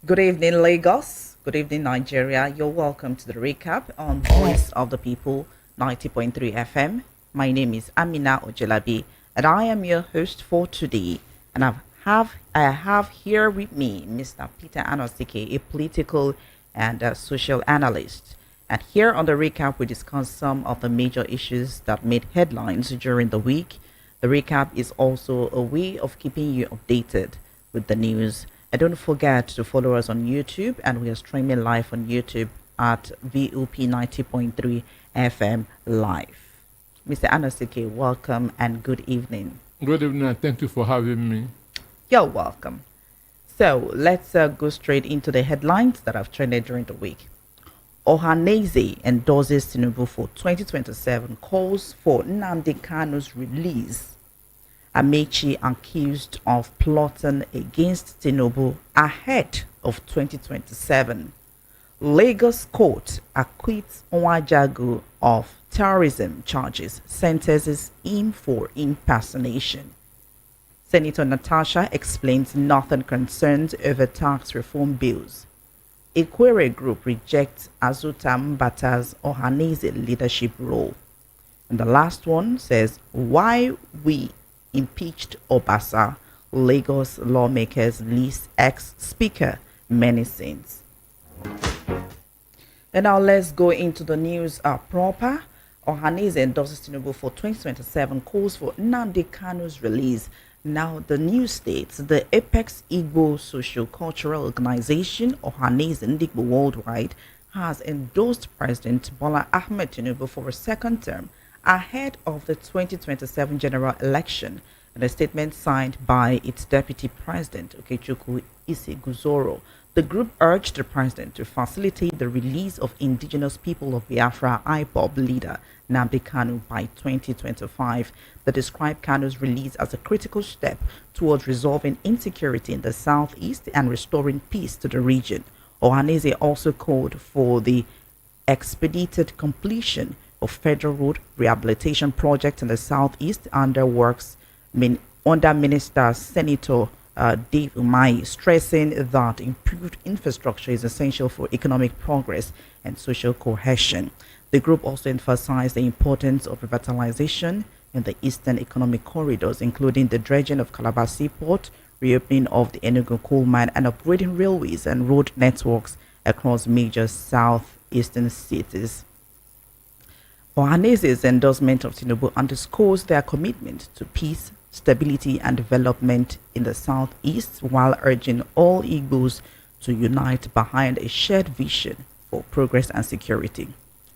Good evening, Lagos. Good evening, Nigeria. You're welcome to the recap on Voice of the People 90.3 FM. My name is Amina Ojelabi, and I am your host for today. And I have here with me Mr. Peter Anosike, a political and social analyst. And here on the recap, we discuss some of the major issues that made headlines during the week. The recap is also a way of keeping you updated with the news. And don't forget to follow us on YouTube, and we are streaming live on YouTube at VOP 90.3 FM live. Mr. Anosike, welcome and good evening. Good evening, and thank you for having me. You're welcome. So let's go straight into the headlines that have trended during the week. Ohanaeze endorses Tinubu for 2027, calls for Nnamdi Kanu's release. Amaechi accused of plotting against Tinubu ahead of 2027. Lagos court acquits Nwajagu of terrorism charges, sentences him for impersonation. Senator Natasha explains nothing concerns over tax reform bills. Equery group rejects Azuta Mbata's Ohanaeze leadership role. And the last one says, why we impeached Obasa, Lagos lawmakers list ex-speaker menacings. And now let's go into the news proper. Ohanaeze endorses Tinubu for 2027, calls for Nnamdi Kanu's release. Now the news states the Apex Igbo Socio-Cultural Organization, Ohanaeze Ndigbo Worldwide, has endorsed President Bola Ahmed Tinubu for a second term ahead of the 2027 general election. In a statement signed by its deputy president, Okechukwu Iseguzoro, the group urged the president to facilitate the release of indigenous people of Biafra IPOB leader Nnamdi Kanu by 2025. They described Kanu's release as a critical step towards resolving insecurity in the southeast and restoring peace to the region. Ohanaeze also called for the expedited completion of federal road rehabilitation projects in the southeast under Minister Senator Dave Umahi, stressing that improved infrastructure is essential for economic progress and social cohesion. The group also emphasized the importance of revitalization in the eastern economic corridors, including the dredging of Calabar Seaport, reopening of the Enugu coal mine, and upgrading railways and road networks across major southeastern cities. Ohanaeze's endorsement of Tinubu underscores their commitment to peace, stability, and development in the southeast, while urging all Igbos to unite behind a shared vision for progress and security.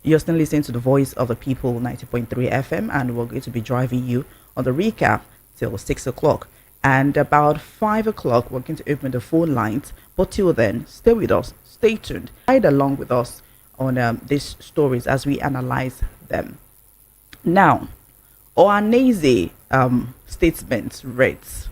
You're still listening to the Voice of the People 90.3 FM, and we're going to be driving you on the recap till 6 o'clock. And about 5 o'clock, we're going to open the phone lines. But till then, stay with us, stay tuned, ride along with us on these stories as we analyze them. Now, Ohanaeze statement reads,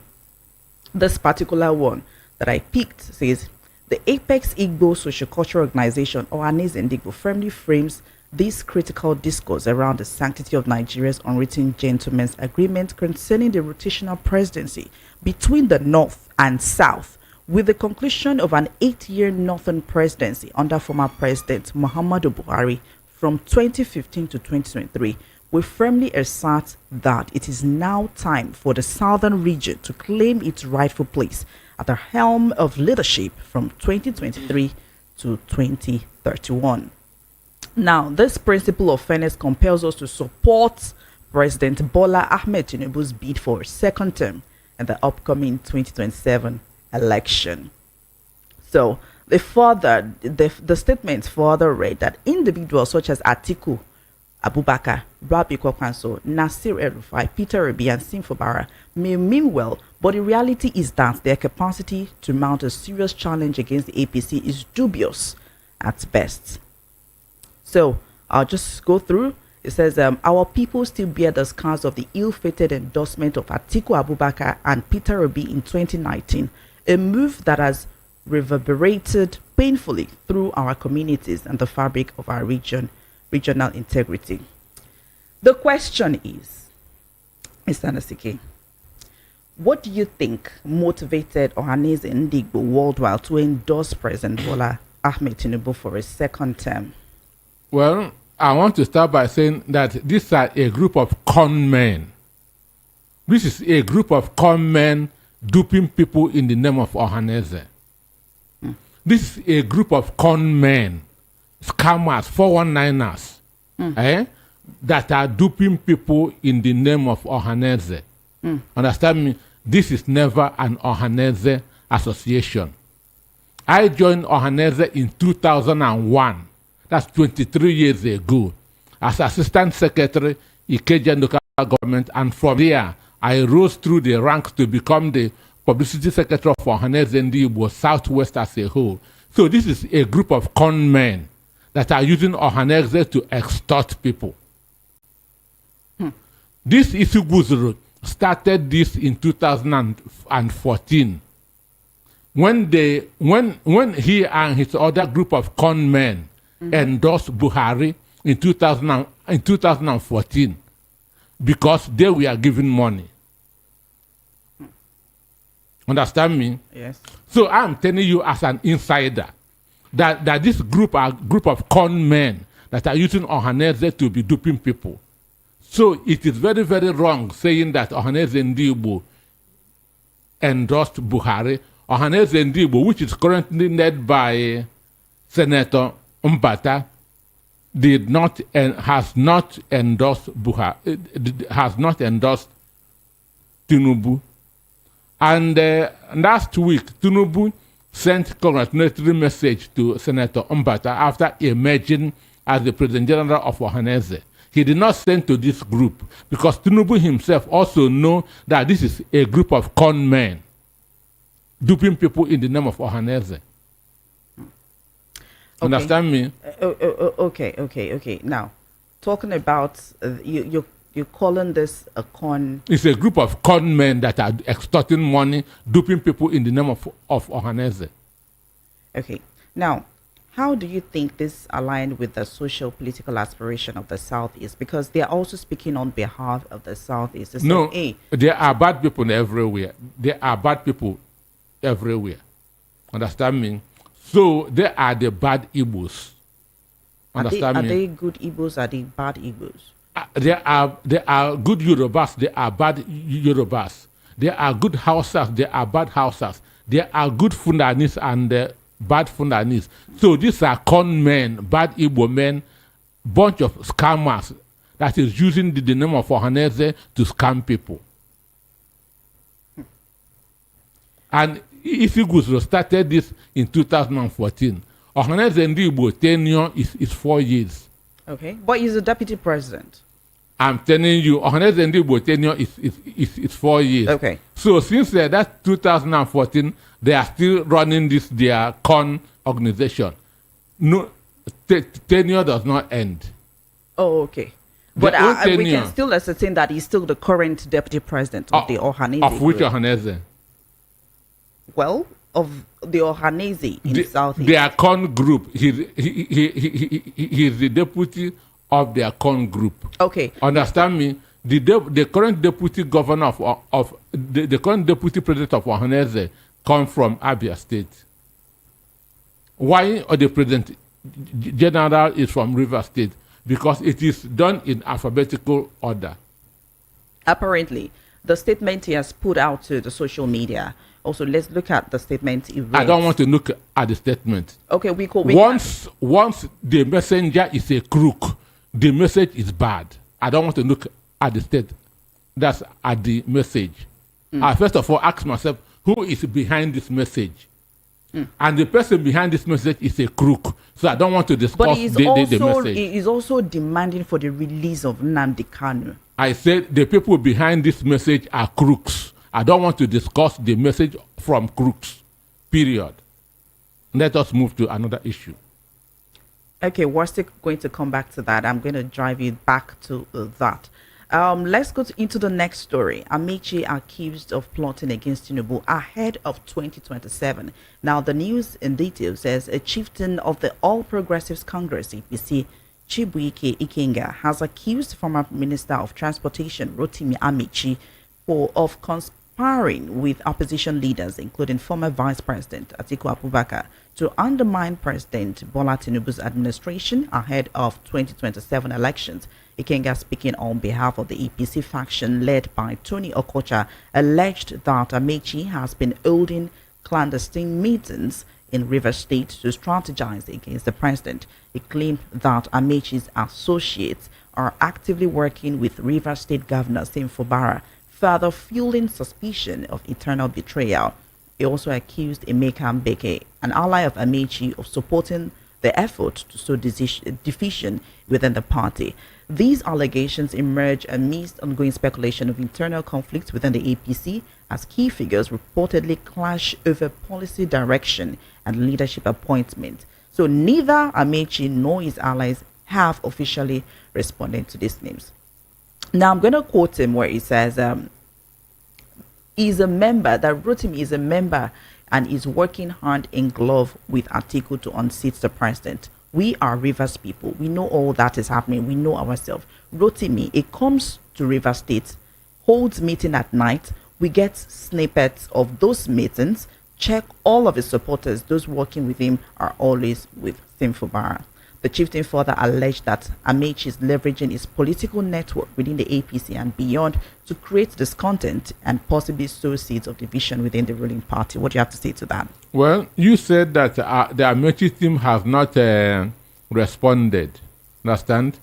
this particular one that I picked says, the Apex Igbo Sociocultural Organization, Ohanaeze Ndigbo, firmly frames this critical discourse around the sanctity of Nigeria's unwritten gentleman's agreement concerning the rotational presidency between the North and South, with the conclusion of an 8-year Northern presidency under former President Muhammadu Buhari from 2015 to 2023. We firmly assert that it is now time for the Southern region to claim its rightful place at the helm of leadership from 2023 to 2031. Now, this principle of fairness compels us to support President Bola Ahmed Tinubu's bid for a second term in the upcoming 2027 election. So, the statement further read that individuals such as Atiku Abubakar, Rabi Kwakwanso, Nasir El-Rufai, Peter Obi, and Simfobara may mean well, but the reality is that their capacity to mount a serious challenge against the APC is dubious at best. So I'll just go through. It says, our people still bear the scars of the ill-fated endorsement of Atiku Abubakar and Peter Obi in 2019, a move that has reverberated painfully through our communities and the fabric of our regional integrity. The question is, Mr. Nasiki, What do you think motivated Ohanaeze Ndigbo worldwide to endorse President Bola Ahmed Tinubu for a second term? Well, I want to start by saying that these are a group of con men. This is a group of con men duping people in the name of Ohanaeze. This is a group of con men, scammers, 419ers, that are duping people in the name of Ohanaeze. Understand me? This is never an Ohanaeze association. I joined Ohanaeze in 2001. That's 23 years ago, as Assistant Secretary, Ikeja Local Government, and from there, I rose through the ranks to become the Publicity Secretary of Ohanaeze Ndigbo Southwest as a whole. So this is a group of con men that are using Ohanaeze to extort people. This Isuguzuru started this in 2014 when he and his other group of con men endorsed Buhari in 2014 because they were given money. Understand me? Yes. So I'm telling you as an insider that this group of con men that are using Ohanaeze to be duping people. So it is very, very wrong saying that Ohanaeze Ndigbo endorsed Buhari. Ohanaeze Ndigbo, which is currently led by Senator Mbata, did not and has not endorsed Buhari, has not endorsed Tinubu. And last week, Tinubu sent congratulatory message to Senator Mbata after emerging as the President General of Ohanaeze. He did not send to this group because Tinubu himself also know that this is a group of con men duping people in the name of Ohanaeze. Okay. Understand me? Okay. Now, talking about you're calling this a con. It's a group of con men that are extorting money, duping people in the name of Ohanaeze. Okay. Now, how do you think this aligned with the social political aspiration of the Southeast? Because they are also speaking on behalf of the Southeast. It's No, like, hey, there are bad people everywhere. There are bad people everywhere. Understand me? So they are the bad Igbos. Understand are me? they good Igbos? Are they bad Igbos? There are good Yorubas. There are bad Yorubas. There are good Hausas. There are bad Hausas. There are good Fundanis and bad Fundanis. So these are con men, bad Igbo men, bunch of scammers that is using the name of Ohanaeze to scam people. And Ifiguzro started this in 2014. Ohanaeze Ndigbo tenure is 4 years. Okay, but he's a deputy president. I'm telling you, Ohanaeze Ndigbo tenure is 4 years. Okay. So since that 2014, they are still running this their con organization. No, tenure does not end. Oh, okay. But we can still ascertain that he's still the current deputy president of the Ohanaeze. Of which group. Ohanaeze? Well, of the Ohanaeze in Southeast. Their con group. He's the deputy of their con group. Okay. Understand me? The current deputy governor of the current deputy president of Ohanaeze come from Abia State. Why the president general is from River State? Because it is done in alphabetical order. Apparently, the statement he has put out to the social media. Also, let's look at the statement he read. I don't want to look at the statement. Okay, once the messenger is a crook, the message is bad. I don't want to look at the state. That's at the message. I first of all ask myself, who is behind this message? And the person behind this message is a crook. So I don't want to discuss the message. He is also demanding for the release of Nnamdi Kanu. I said the people behind this message are crooks. I don't want to discuss the message from crooks, period. Let us move to another issue. Okay, we're still going to come back to that. I'm going to drive you back to that. Let's go into the next story. Amaechi accused of plotting against Tinubu ahead of 2027. Now, the news in detail says a chieftain of the All Progressives Congress, APC, Chibuike Ikenga, has accused former Minister of Transportation, Rotimi Amaechi, of conspiring with opposition leaders, including former Vice President Atiku Abubakar, to undermine President Bola Tinubu's administration ahead of 2027 elections. Ikenga, speaking on behalf of the APC faction led by Tony Okocha, alleged that Amaechi has been holding clandestine meetings in Rivers State to strategize against the president. He claimed that Amaechi's associates are actively working with Rivers State Governor Sim Fubara, further fueling suspicion of internal betrayal. He also accused Emeka Mbeke, an ally of Amaechi, of supporting the effort to sow division within the party. These allegations emerge amidst ongoing speculation of internal conflicts within the APC, as key figures reportedly clash over policy direction and leadership appointment. So neither Amaechi nor his allies have officially responded to these claims. Now I'm going to quote him where he says, he's a member, that Rotimi is a member and is working hand in glove with Atiku to unseat the president. We are Rivers people. We know all that is happening. We know ourselves. Rotimi, it comes to Rivers State, holds meeting at night. We get snippets of those meetings. Check all of his supporters. Those working with him are always with Simfubara. The chieftain further alleged that Amaechi is leveraging his political network within the APC and beyond to create discontent and possibly sow seeds of division within the ruling party. What do you have to say to that? Well, you said that the Amaechi team has not responded. Understand?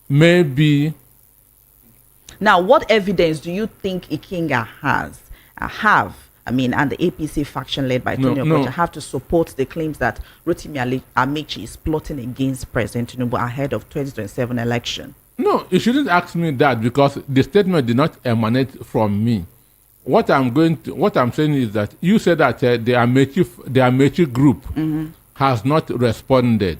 Maybe. Now, what evidence do you think Ikenga and the APC faction led by Tony Okocha have to support the claims that Rotimi Amaechi is plotting against President Tinubu ahead of 2027 election? No, you shouldn't ask me that, because the statement did not emanate from me. What I'm saying is that you said that the Amaechi group has not responded.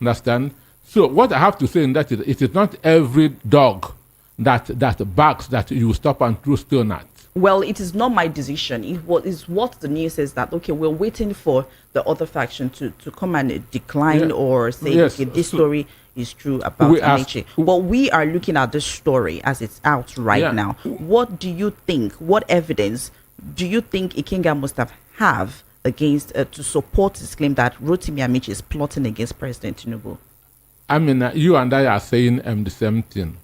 Understand? So what I have to say in that is, it is not every dog that barks that you stop and throw stone at. Well, it is not my decision. It is what the news says, that, okay, we're waiting for the other faction to come and decline or say, yes, okay, this story is true about Amaechi. But we are looking at this story as it's out right now. What do you think? What evidence do you think Ikenga must have against to support his claim that Rotimi Amaechi is plotting against President Tinubu? I mean, you and I are saying the same thing.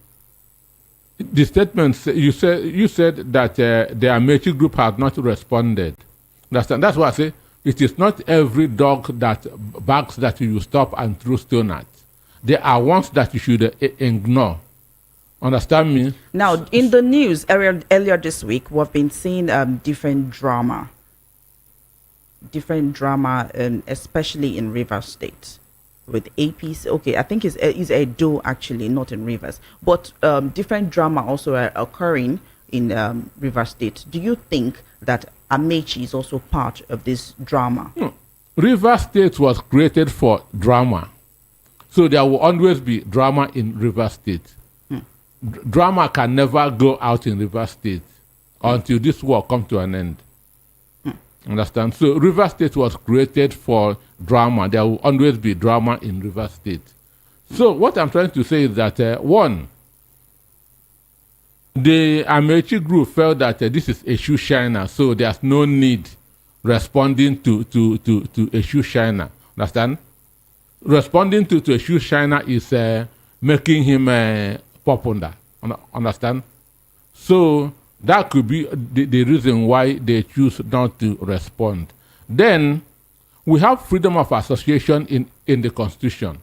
The statement you said that the Amaechi group has not responded. That's why I say it is not every dog that barks that you stop and throw stone at. There are ones that you should ignore. Understand me? Now, in the news earlier this week, we've been seeing different drama, especially in Rivers State. With APC, okay, I think it's a do actually, not in Rivers, but different drama also are occurring in Rivers State. Do you think that Amaechi is also part of this drama? Rivers State was created for drama, so there will always be drama in Rivers State. Drama can never go out in Rivers State until this war comes to an end. Understand? So Rivers State was created for drama. There will always be drama in Rivers State. So what I'm trying to say is that one, the Amaechi group felt that this is a shoe shiner, so there's no need responding to a shoe shiner. Understand? Responding to a shoe shiner is making him popular. Understand? So that could be the reason why they choose not to respond. Then we have freedom of association in the Constitution.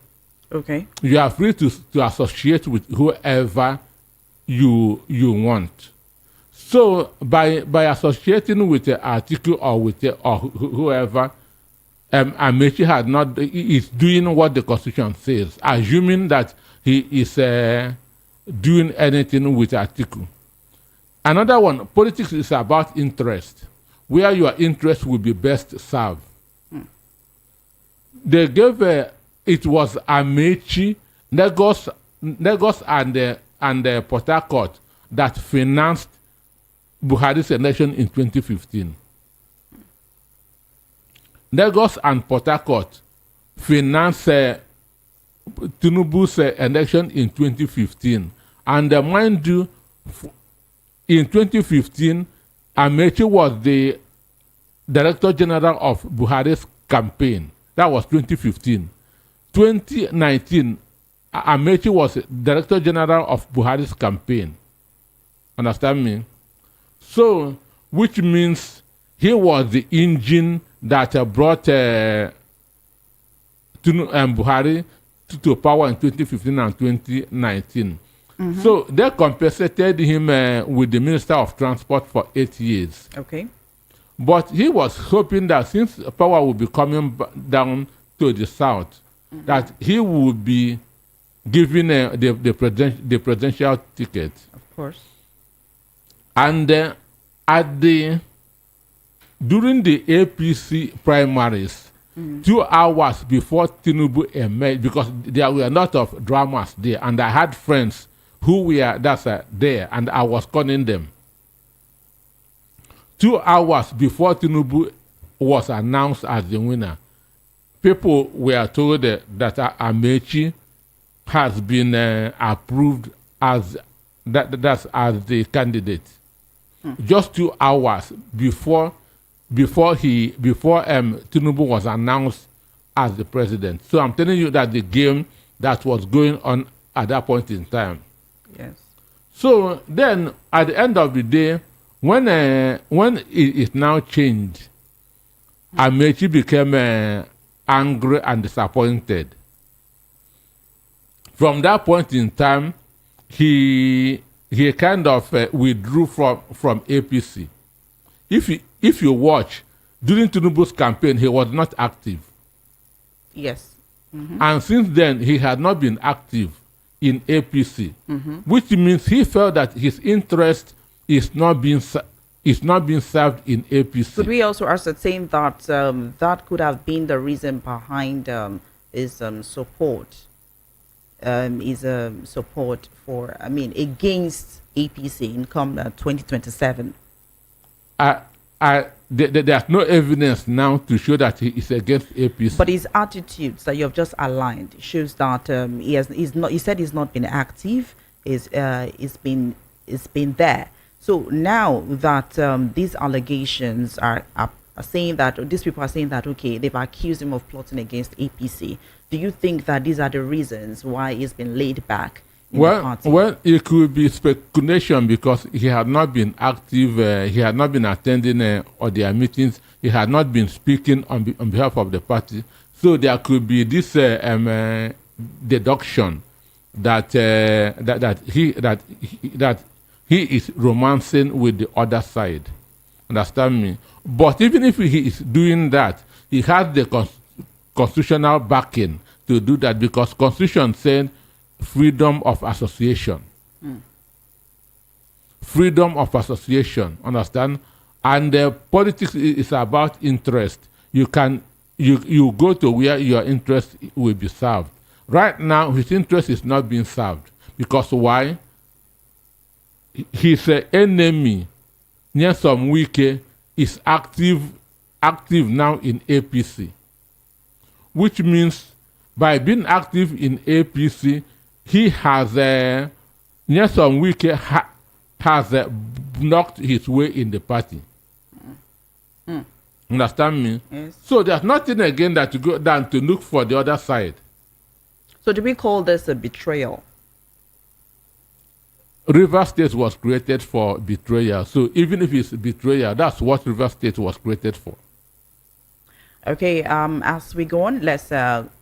Okay. You are free to associate with whoever you want. So by associating with the article or with or whoever, Amaechi is doing what the Constitution says, assuming that he is doing anything with the article. Another one, politics is about interest, where your interest will be best served. They gave it was Amaechi, Lagos and Port Harcourt that financed Buhari's election in 2015. Lagos and Port Harcourt financed Tinubu's election in 2015, and mind you, in 2015, Amaechi was the Director General of Buhari's campaign. That was 2015. 2019, Amaechi was Director General of Buhari's campaign. Understand me? So, which means he was the engine that brought Buhari to power in 2015 and 2019. So they compensated him with the Minister of Transport for 8 years. Okay. But he was hoping that since power would be coming down to the south, that he would be given the presidential ticket. Of course. And during the APC primaries, 2 hours before Tinubu emerged, because there were a lot of dramas there, and I had friends who were there, and I was calling them. 2 hours before Tinubu was announced as the winner, people were told that Amaechi has been approved as the candidate. Just 2 hours before Tinubu was announced as the president. So I'm telling you that the game that was going on at that point in time. Yes. So then, at the end of the day, when it is now changed, Amaechi became angry and disappointed. From that point in time, he kind of withdrew from APC. If you watch, during Tinubu's campaign, he was not active. Yes. And since then, he had not been active in APC, which means he felt that his interest is not being served in APC. Could we also ascertain that that could have been the reason behind his support? Support for, against APC in 2027? There's no evidence now to show that he is against APC. But his attitudes that you have just outlined shows that he said he's not been active. It's been there. So now that these allegations are saying that, these people are saying that, okay, they've accused him of plotting against APC. Do you think that these are the reasons why he's been laid back in the party? Well, it could be speculation because he had not been active, he had not been attending all their meetings, he had not been speaking on behalf of the party. So there could be this deduction that he is romancing with the other side. Understand me? But even if he is doing that, he has the constitutional backing to do that, because Constitution said freedom of association. Freedom of association, understand? And politics is about interest. You go to where your interest will be served. Right now, his interest is not being served. Because why? His enemy, Nyesom Wike, is active now in APC. Which means by being active in APC, he has Nyesom Wike has knocked his way in the party. Understand me? Yes. So there's nothing again that to go down to look for the other side. So do we call this a betrayal? River State was created for betrayal. So even if it's betrayal, that's what River State was created for. Okay, as we go on, let's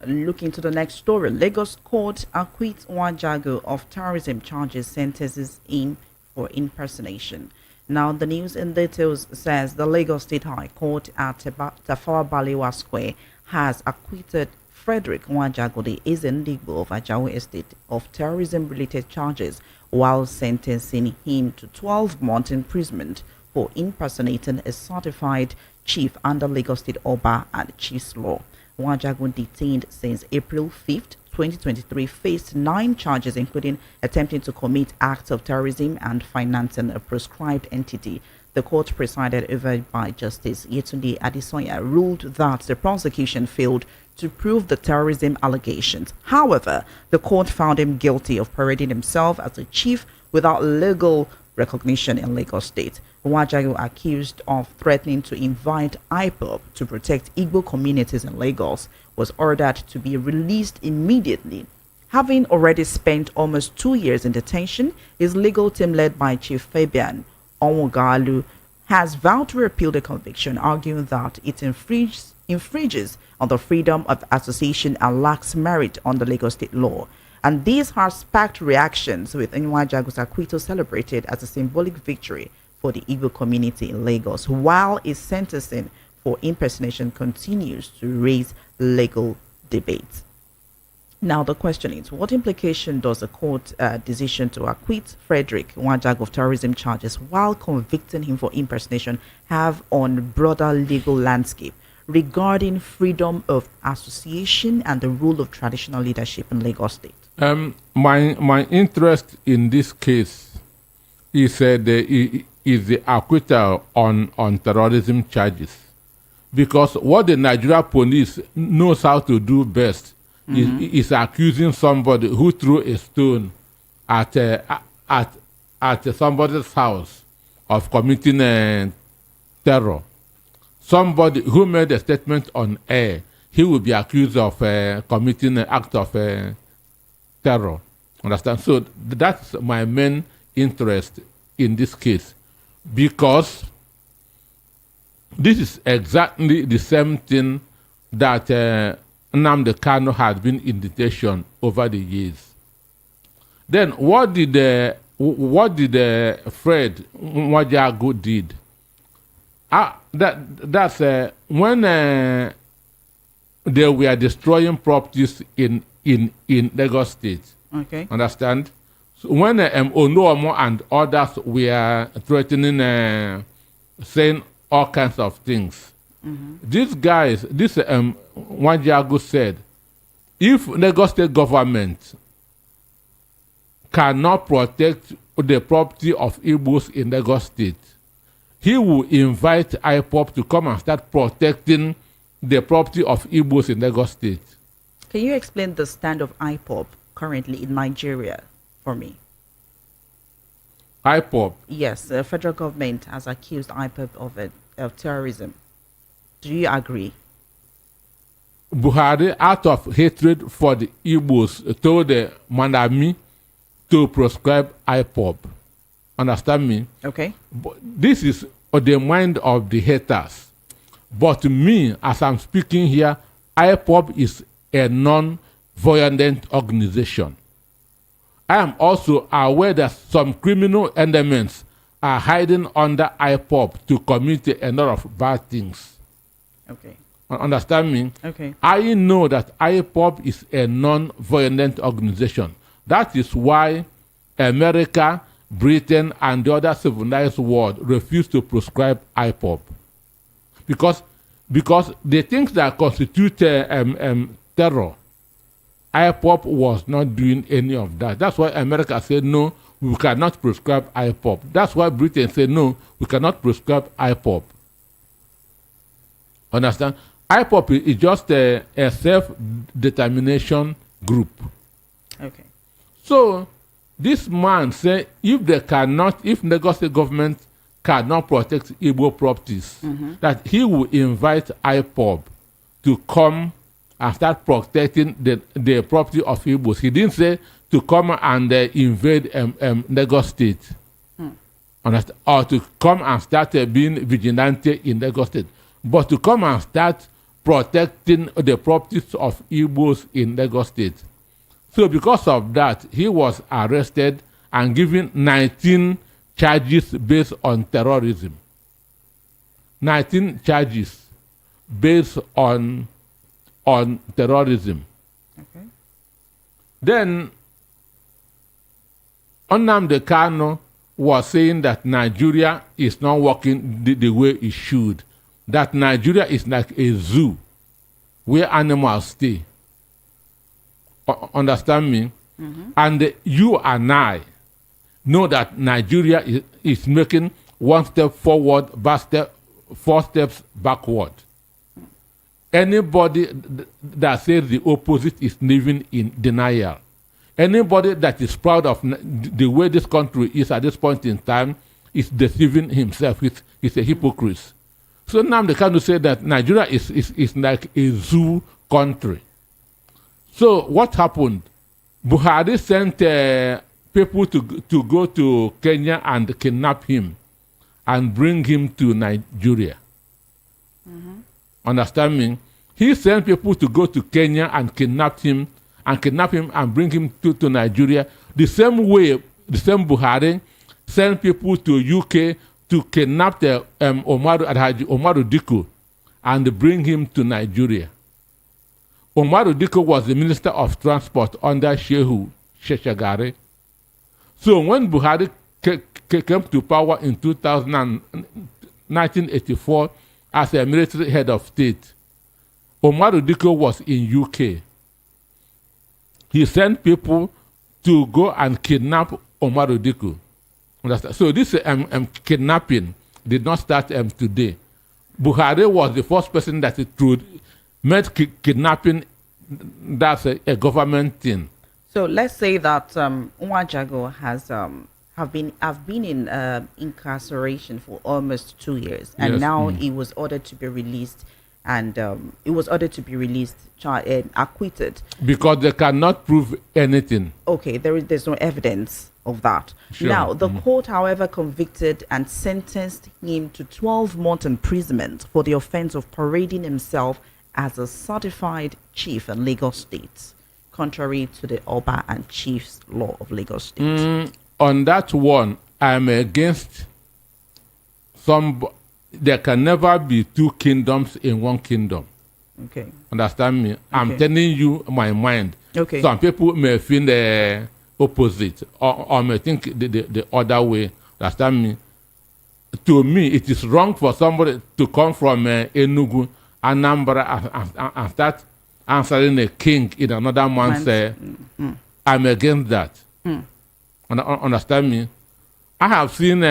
look into the next story. Lagos court acquits Nwajagu of terrorism charges, sentences him for impersonation. Now, the news in details says the Lagos State High Court at Tafawa Balewa Square has acquitted Frederick Nwajagu, the Ohanaeze Ndigbo of Ajawu Estate, of terrorism-related charges, while sentencing him to 12 months imprisonment for impersonating a certified chief under Lagos State Oba and Chief's Law. Nwajagu, detained since April 5th, 2023, faced 9 charges, including attempting to commit acts of terrorism and financing a proscribed entity. The court, presided over by Justice Yetunde Adesoya, ruled that the prosecution failed to prove the terrorism allegations. However, the court found him guilty of parading himself as a chief without legal recognition in Lagos State. Nwajagu, accused of threatening to invite IPOB to protect Igbo communities in Lagos, was ordered to be released immediately. Having already spent almost 2 years in detention, his legal team led by Chief Fabian Onwugalu has vowed to repeal the conviction, arguing that it infringes on the freedom of association and lacks merit under Lagos state law. And these has sparked reactions, with Nwajagu's acquittal celebrated as a symbolic victory for the Igbo community in Lagos, while his sentencing for impersonation continues to raise legal debates. Now, the question is, what implication does the court decision to acquit Frederick Nwajagu of terrorism charges while convicting him for impersonation have on broader legal landscape regarding freedom of association and the role of traditional leadership in Lagos State? My interest in this case is the acquittal on terrorism charges, because what the Nigeria police knows how to do best is accusing somebody who threw a stone at somebody's house of committing terror. Somebody who made a statement on air, he will be accused of committing an act of terror. Understand? So that's my main interest in this case, because this is exactly the same thing that Nnamdi Kanu had been in detention over the years. Then what did Fred Nwajagu did? That's when they were destroying properties in Lagos State. Okay. Understand? So when Onomo and others were threatening, saying all kinds of things, these guys, Nwajagu said, if Lagos State government cannot protect the property of Igbos in Lagos State, he will invite IPOB to come and start protecting the property of Igbos in Lagos State. Can you explain the stand of IPOB currently in Nigeria for me? IPOB? Yes, the federal government has accused IPOB of terrorism. Do you agree? Buhari, out of hatred for the Igbos, told the Mandami to proscribe IPOB. Understand me? Okay. But this is the mind of the haters. But me, as I'm speaking here, IPOB is a non-violent organization. I am also aware that some criminal elements are hiding under IPOB to commit a lot of bad things. Okay. Understand me? Okay. I know that IPOB is a non-violent organization. That is why America, Britain, and the other civilized world refuse to proscribe IPOB. Because the things that constitute terror, IPOB was not doing any of that. That's why America said, no, we cannot prescribe IPOB. That's why Britain said, no, we cannot prescribe IPOB. Understand? IPOB is just a self-determination group. Okay. So this man said, if Lagos State government cannot protect Igbo properties, that he will invite IPOB to come and start protecting the property of Igbos. He didn't say to come and invade Lagos State, or to come and start being vigilante in Lagos State, but to come and start protecting the properties of Igbos in Lagos State. So because of that, he was arrested and given 19 charges based on terrorism. 19 charges based on terrorism. Okay. Then Nnamdi Kanu was saying that Nigeria is not working the way it should. That Nigeria is like a zoo where animals stay. Understand me? And you and I know that Nigeria is making one step forward, but 4 steps backward. Anybody that says the opposite is living in denial. Anybody that is proud of the way this country is at this point in time is deceiving himself. He's a hypocrite. So now they kind of say that Nigeria is like a zoo country. So what happened? Buhari sent people to go to Kenya and kidnap him and bring him to Nigeria. Understand me? He sent people to go to Kenya and kidnap him and bring him to Nigeria. The same way, the same Buhari sent people to UK to kidnap Umaru Diko and bring him to Nigeria. Umaru Diko was the Minister of Transport under Shehu Sheshagari. So when Buhari came to power in 1984 as a military head of state, Umaru Diko was in UK. He sent people to go and kidnap Umaru Diko. So this kidnapping did not start today. Buhari was the first person that made kidnapping that's a government thing. So let's say that Nwajagu has been in incarceration for almost 2 years, and now he was ordered to be released, and acquitted because they cannot prove anything. Okay, there's no evidence of that. Sure. Now the court, however, convicted and sentenced him to 12-month imprisonment for the offense of parading himself as a certified chief in Lagos State, contrary to the Oba and Chiefs law of Lagos State. On that one, I'm against there can never be two kingdoms in one kingdom. Okay. Understand me? Okay. I'm telling you my mind. Okay. Some people may feel the opposite or may think the other way. Understand me? To me, it is wrong for somebody to come from Enugu, Anambra, and start answering a king in another man's. I'm against that. Understand me? I have seen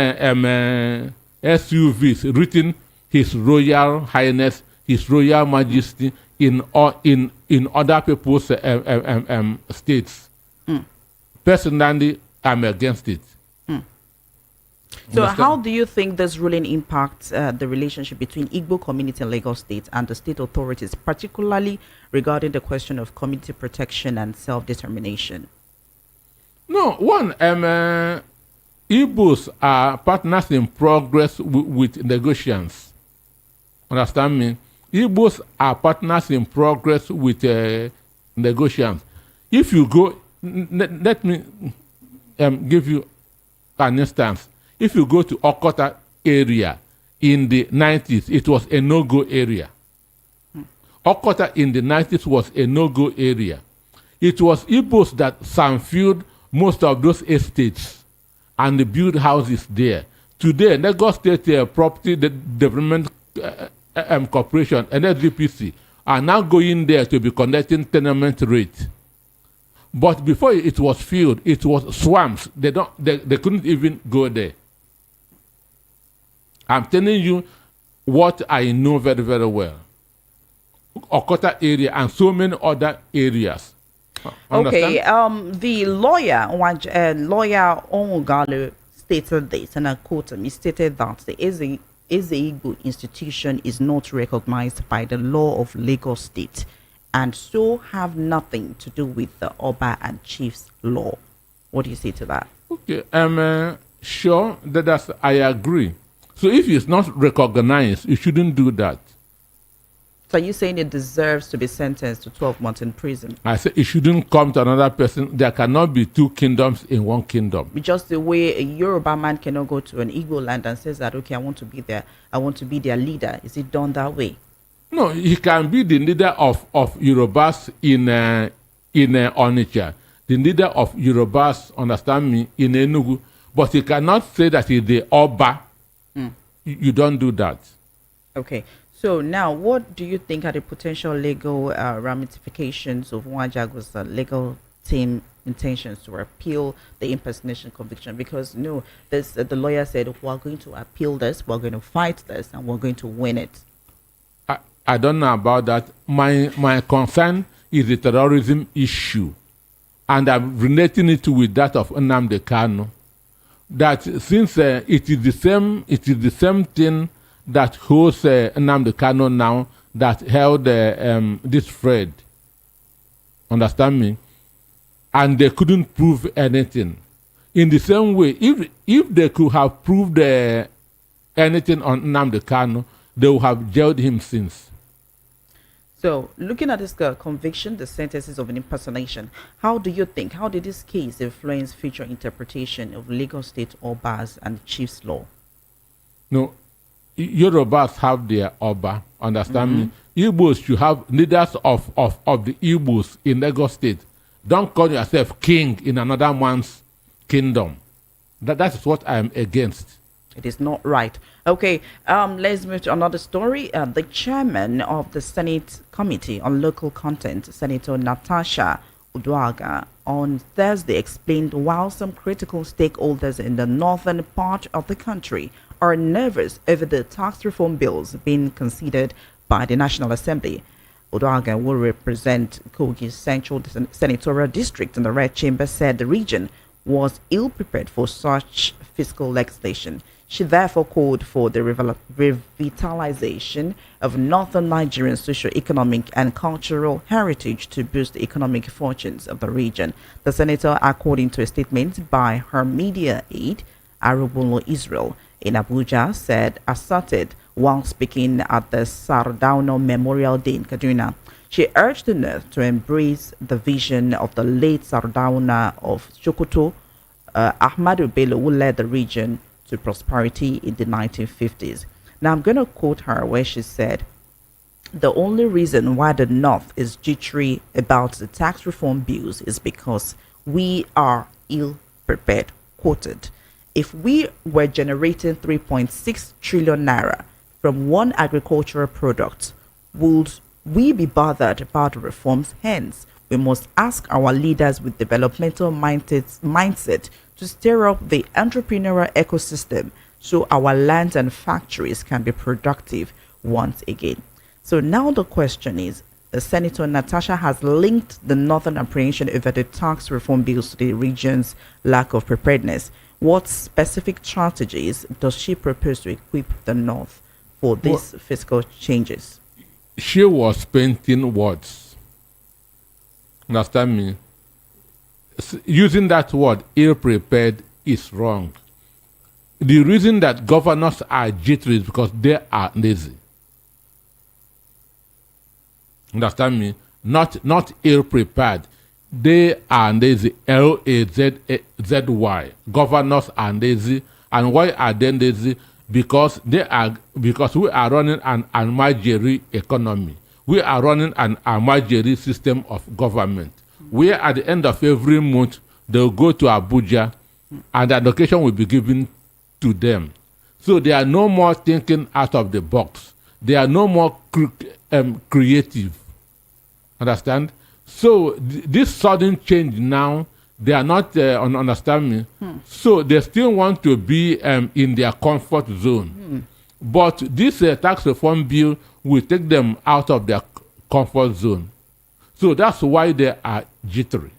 SUVs written His Royal Highness, His Royal Majesty in other people's states. Personally, I'm against it. So how do you think this ruling impacts the relationship between Igbo community in Lagos State and the state authorities, particularly regarding the question of community protection and self-determination? No, one, Igbos are partners in progress with negotiations. Understand me? Igbos are partners in progress with negotiations. If you go, let me give you an instance. If you go to Okota area in the 90s, it was a no-go area. Okota in the 90s was a no-go area. It was Igbos that sanfilled most of those estates and built houses there. Today, Lagos State Property Development Corporation, LGPC, are now going there to be conducting tenement rate. But before it was filled, it was swamps. They couldn't even go there. I'm telling you what I know very, very well. Okota area and so many other areas. Okay, the lawyer Onwugalu stated this, and I quote him. He stated that the Igbo institution is not recognized by the law of Lagos State, and so have nothing to do with the Oba and Chiefs law. What do you say to that? Okay, sure that I agree. So if it's not recognized, you shouldn't do that. So you're saying it deserves to be sentenced to 12 months in prison? I say it shouldn't come to another person. There cannot be two kingdoms in one kingdom. Just the way a Yoruba man cannot go to an Igbo land and says that, okay, I want to be their leader. Is it done that way? No, he can be the leader of Yorubas in Onitsha, the leader of Yorubas, understand me, in Enugu, but he cannot say that he's the Oba. You don't do that. Okay. So now, what do you think are the potential legal ramifications of Nwajagu's legal team intentions to appeal the impersonation conviction? Because the lawyer said, we're going to appeal this, we're going to fight this, and we're going to win it. I don't know about that. My concern is the terrorism issue. and I'm relating it with that of Nnamdi Kanu, that since it is the same thing that holds Nnamdi Kanu now that held this Fred. Understand me? And they couldn't prove anything. In the same way, if they could have proved anything on Nnamdi Kanu, they would have jailed him since. So, looking at this conviction, the sentences of an impersonation, how did this case influence future interpretation of Lagos State Obas and Chiefs law? No, Yorubas have their Oba, understand me? Igbos should have leaders of the Igbos in Lagos State. Don't call yourself king in another man's kingdom. That is what I am against. It is not right. Okay, let's move to another story. The chairman of the Senate Committee on Local Content, Senator Natasha Uduaghan, on Thursday explained while some critical stakeholders in the northern part of the country are nervous over the tax reform bills being considered by the National Assembly, Uduaghan, will represent Kogi's Central Senatorial District in the Red Chamber, said the region was ill-prepared for such fiscal legislation. She therefore called for the revitalization of northern Nigerian socio-economic and cultural heritage to boost the economic fortunes of the region. The senator, according to a statement by her media aide, Arubolo Israel, in Abuja, asserted while speaking at the Sardauna Memorial Day in Kaduna. She urged the North to embrace the vision of the late Sardauna of Sokoto, Ahmadu Bello, who led the region to prosperity in the 1950s. Now, I'm going to quote her where she said, "The only reason why the North is jittery about the tax reform bills is because we are ill-prepared." Quoted. If we were generating 3.6 trillion naira from one agricultural product, would we be bothered about the reforms? Hence, we must ask our leaders with developmental mindset to stir up the entrepreneurial ecosystem so our lands and factories can be productive once again. So now the question is, Senator Natasha has linked the northern apprehension over the tax reform bills to the region's lack of preparedness. What specific strategies does she propose to equip the North for these fiscal changes? She was painting words. Understand me? Using that word, ill-prepared, is wrong. The reason that governors are jittery is because they are lazy. Understand me? Not ill-prepared. They are lazy. Lazzy. Governors are lazy. And why are they lazy? Because we are running an Almajiri economy. We are running an Almajiri system of government. Where at the end of every month they will go to Abuja and the allocation will be given to them. So they are no more thinking out of the box. They are no more creative. Understand? So this sudden change now, they are not understand me. So they still want to be in their comfort zone. But this tax reform bill will take them out of their comfort zone. So that's why they are jittery.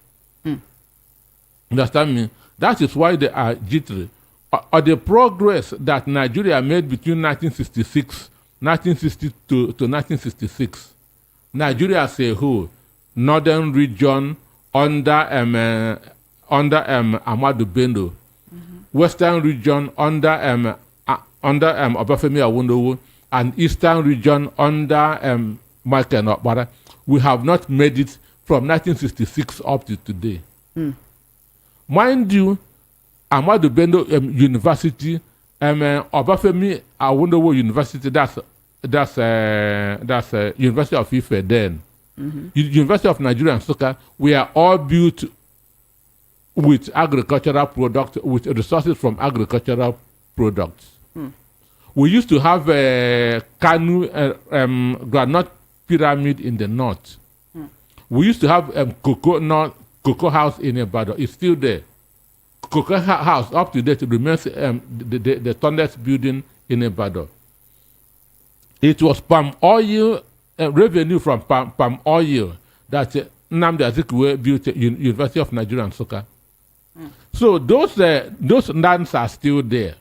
Understand me? That is why they are jittery. The progress that Nigeria made between 1960 to 1966, Nigeria as a whole, northern region under Ahmadu Bello, western region under Obafemi Awolowo, and eastern region under Michael Okpara. We have not made it from 1966 up to today. Mind you, Ahmadu Bello University, Obafemi Awolowo University, that's University of Ife then. University of Nigeria and Nsukka, we are all built with agricultural products, with resources from agricultural products. We used to have a Kanu granite pyramid in the north. We used to have cocoa house in Ibadan. It's still there. Cocoa house up to date remains the tallest building in Ibadan. It was palm oil revenue from palm oil that Nnamdi Azikiwe built University of Nigeria and Nsukka. So those lands are still there.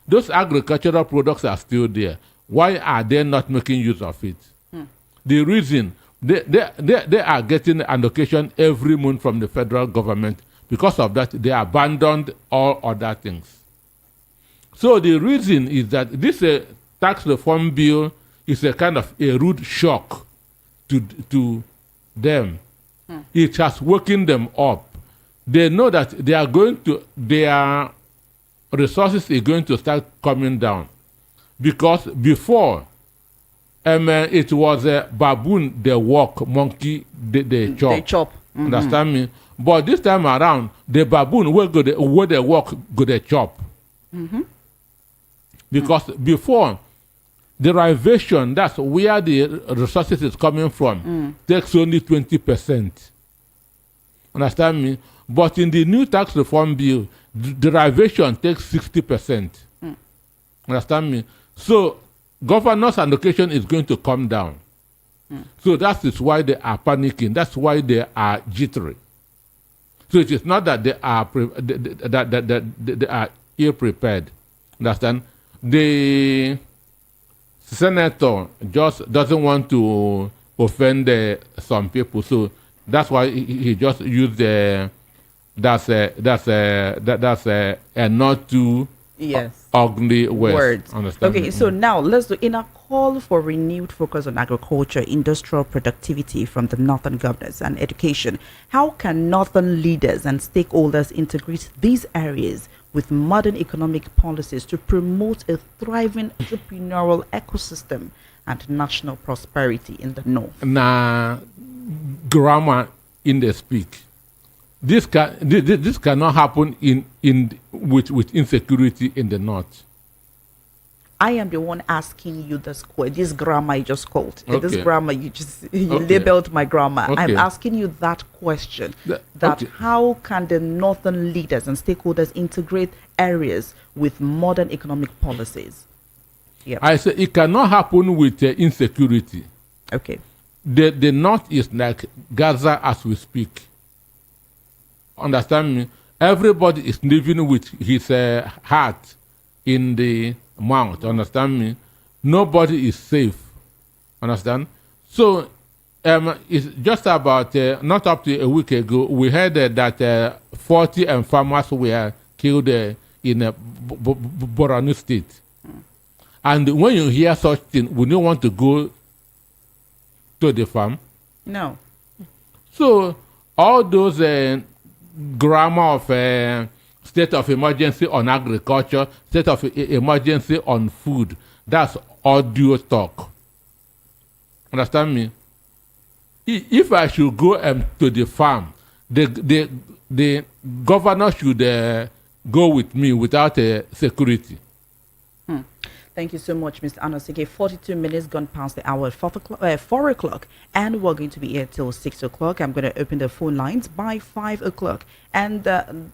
Those agricultural products are still there. Why are they not making use of it? The reason they are getting allocation every month from the federal government. Because of that, they abandoned all other things. So the reason is that this tax reform bill is a kind of a rude shock to them. It has woken them up. They know that their resources are going to start coming down. Because before, it was a baboon, they walk, monkey, they chop. They chop. Understand me? But this time around, the baboon, where they walk, go they chop. Because before, derivation, that's where the resources is coming from, takes only 20%. Understand me? But in the new tax reform bill, derivation takes 60%. Understand me? So governor's allocation is going to come down. So that is why they are panicking. That's why they are jittery. So it is not that they are they are ill-prepared. Understand? The senator just doesn't want to offend some people, so that's why he just used that's a not too ugly words. Understand? Okay, so now let's do in a call for renewed focus on agriculture, industrial productivity from the northern governors and education. How can northern leaders and stakeholders integrate these areas with modern economic policies to promote a thriving entrepreneurial ecosystem and national prosperity in the north? Now, grammar in the speak. This cannot happen with insecurity in the north. I am the one asking you this grammar you just called. Okay. This grammar you labeled my grammar. Okay. I'm asking you that question. How can the northern leaders and stakeholders integrate areas with modern economic policies? Yep. I say it cannot happen with insecurity. Okay. The north is like Gaza as we speak. Understand me? Everybody is living with his heart in the mouth. Understand me? Nobody is safe. Understand? So it's just about not up to a week ago, we heard that 40 farmers were killed in Borno State. And when you hear such thing, would you want to go to the farm? No. So all those grammar of state of emergency on agriculture, state of emergency on food, that's audio talk. Understand me? If I should go to the farm, the governor should go with me without security. Thank you so much, Mr. Anosike. 42 minutes gone past the hour, 4 o'clock, and we're going to be here till 6 o'clock. I'm going to open the phone lines by 5 o'clock. And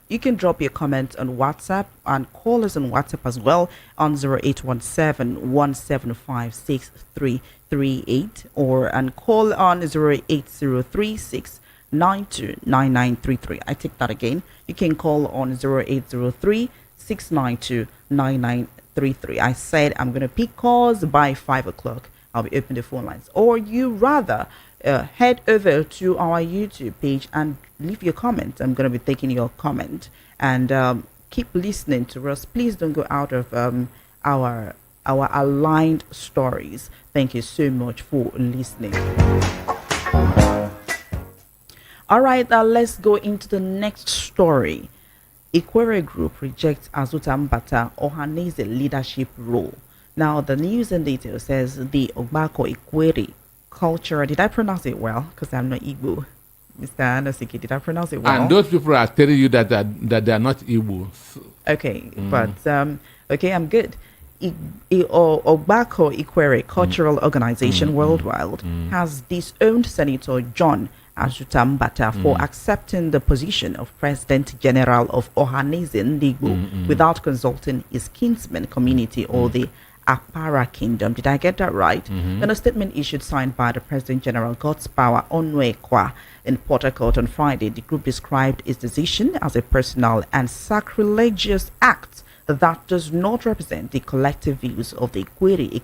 you can drop your comments on WhatsApp and call us on WhatsApp as well on 0817-175-6338 and call on 08036929933. I take that again. You can call on 0803-692-9933. I said I'm going to pick calls by 5 o'clock. I'll be opening the phone lines. Or you rather head over to our YouTube page and leave your comment. I'm going to be taking your comment. And keep listening to us. Please don't go out of our aligned stories. Thank you so much for listening. All right, let's go into the next story. Equery Group rejects Azuta Mbata Ohanaeze leadership role. Now, the news and details says the Ogbako Equery culture. Did I pronounce it well? Because I'm not Igbo. Mr. Anosike, did I pronounce it well? And those people are telling you that they are not Igbo. Okay, but okay, I'm good. Ogbako Equery Cultural Organization Worldwide has disowned Senator John Azuta Mbata for accepting the position of President General of Ohanaeze Ndigbo without consulting his kinsman community or the Akpara Kingdom. Did I get that right? In a statement issued signed by the President General God's Power Onwekwa in Port Harcourt on Friday, the group described its decision as a personal and sacrilegious act that does not represent the collective views of the Equery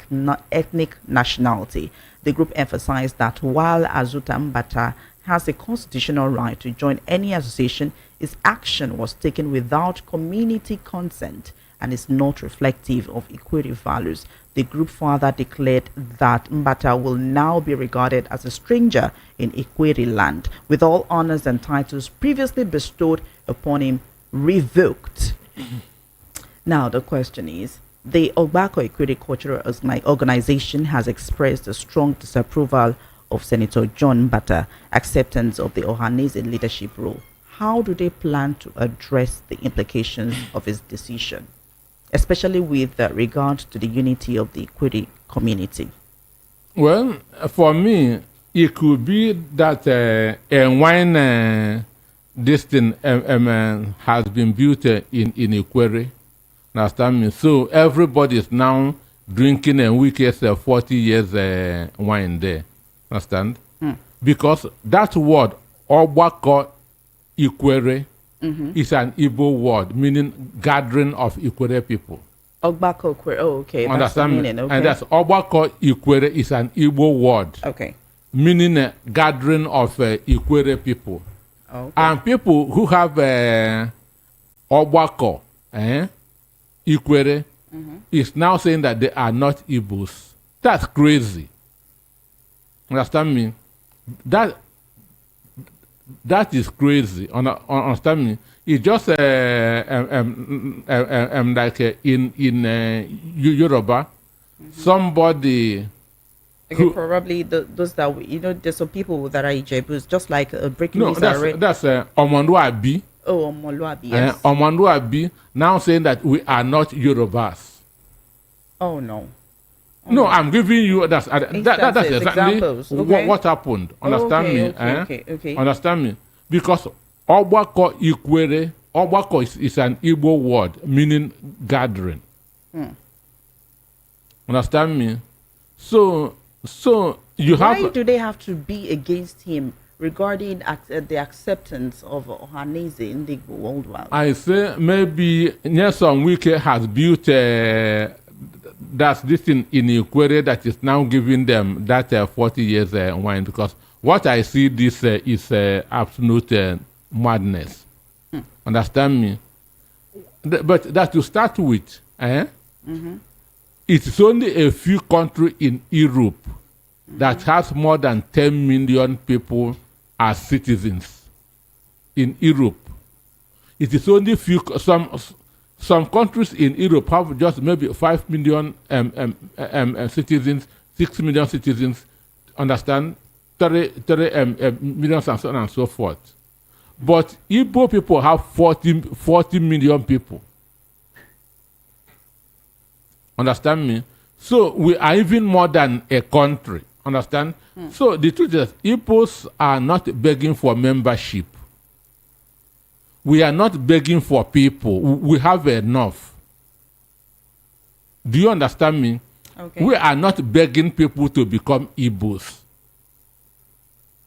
ethnic nationality. The group emphasized that while Azuta Mbata has a constitutional right to join any association, his action was taken without community consent and is not reflective of Equery values. The group further declared that Mbata will now be regarded as a stranger in Equery land, with all honors and titles previously bestowed upon him revoked. Now the question is, the Ogbako Equery Cultural Organization has expressed a strong disapproval of Senator John Mbata's acceptance of the Ohanaeze leadership role. How do they plan to address the implications of his decision, especially with regard to the unity of the Equery community? Well, for me, it could be that when this thing has been built in Equery, understand me? So everybody is now drinking a week's 40 years wine there, understand? Because that word, Ogbako Equery, is an Igbo word meaning gathering of Equery people. Ogbako Equery, oh, okay. That's the meaning, okay. And that's Ogbako Equery is an Igbo word. Okay. Meaning a gathering of Equery people. Okay. And people who have Ogbako, Equery, is now saying that they are not Igbos. That's crazy. Understand me? That is crazy. Understand me? It's just like in Yoruba, somebody. Okay, probably those that there's some people that are Ijebus, just like breaking news. That's Omonduabi. Oh, Omoluabi, yes. Omonduabi now saying that we are not Yorubas. Oh no. No, I'm giving you that's exactly examples. Okay. what happened. Understand me? Okay. Understand me? Because Ogbako Equery, Ogbako is an Igbo word meaning gathering. Understand me? So you have. Why do they have to be against him regarding the acceptance of Ohanaeze Ndigbo worldwide? I say maybe Nelson Wike has built that's this in Equery that is now giving them that 40 years wine, because what I see this is absolute madness. Understand me? But that to start with, it's only a few countries in Europe that has more than 10 million people as citizens. In Europe, it is only some countries in Europe have just maybe 5 million citizens, 6 million citizens, understand? 30 million and so on and so forth. But Igbo people have 40 million people. Understand me? So we are even more than a country. Understand? So the truth is, Igbos are not begging for membership. We are not begging for people. We have enough. Do you understand me? Okay. We are not begging people to become Igbos.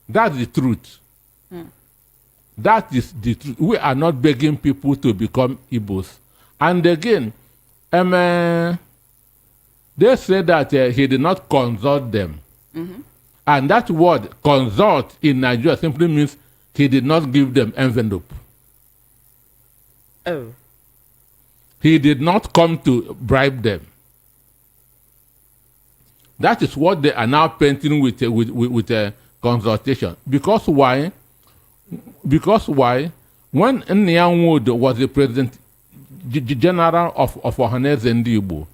That's the truth. That is the truth. We are not begging people to become Igbos. And again, they say that he did not consult them. And that word, consult, in Nigeria simply means he did not give them envelope. Oh. He did not come to bribe them. That is what they are now painting with consultation. Because why? When Nyan Wood was the President General of Ohanaeze Ndigbo,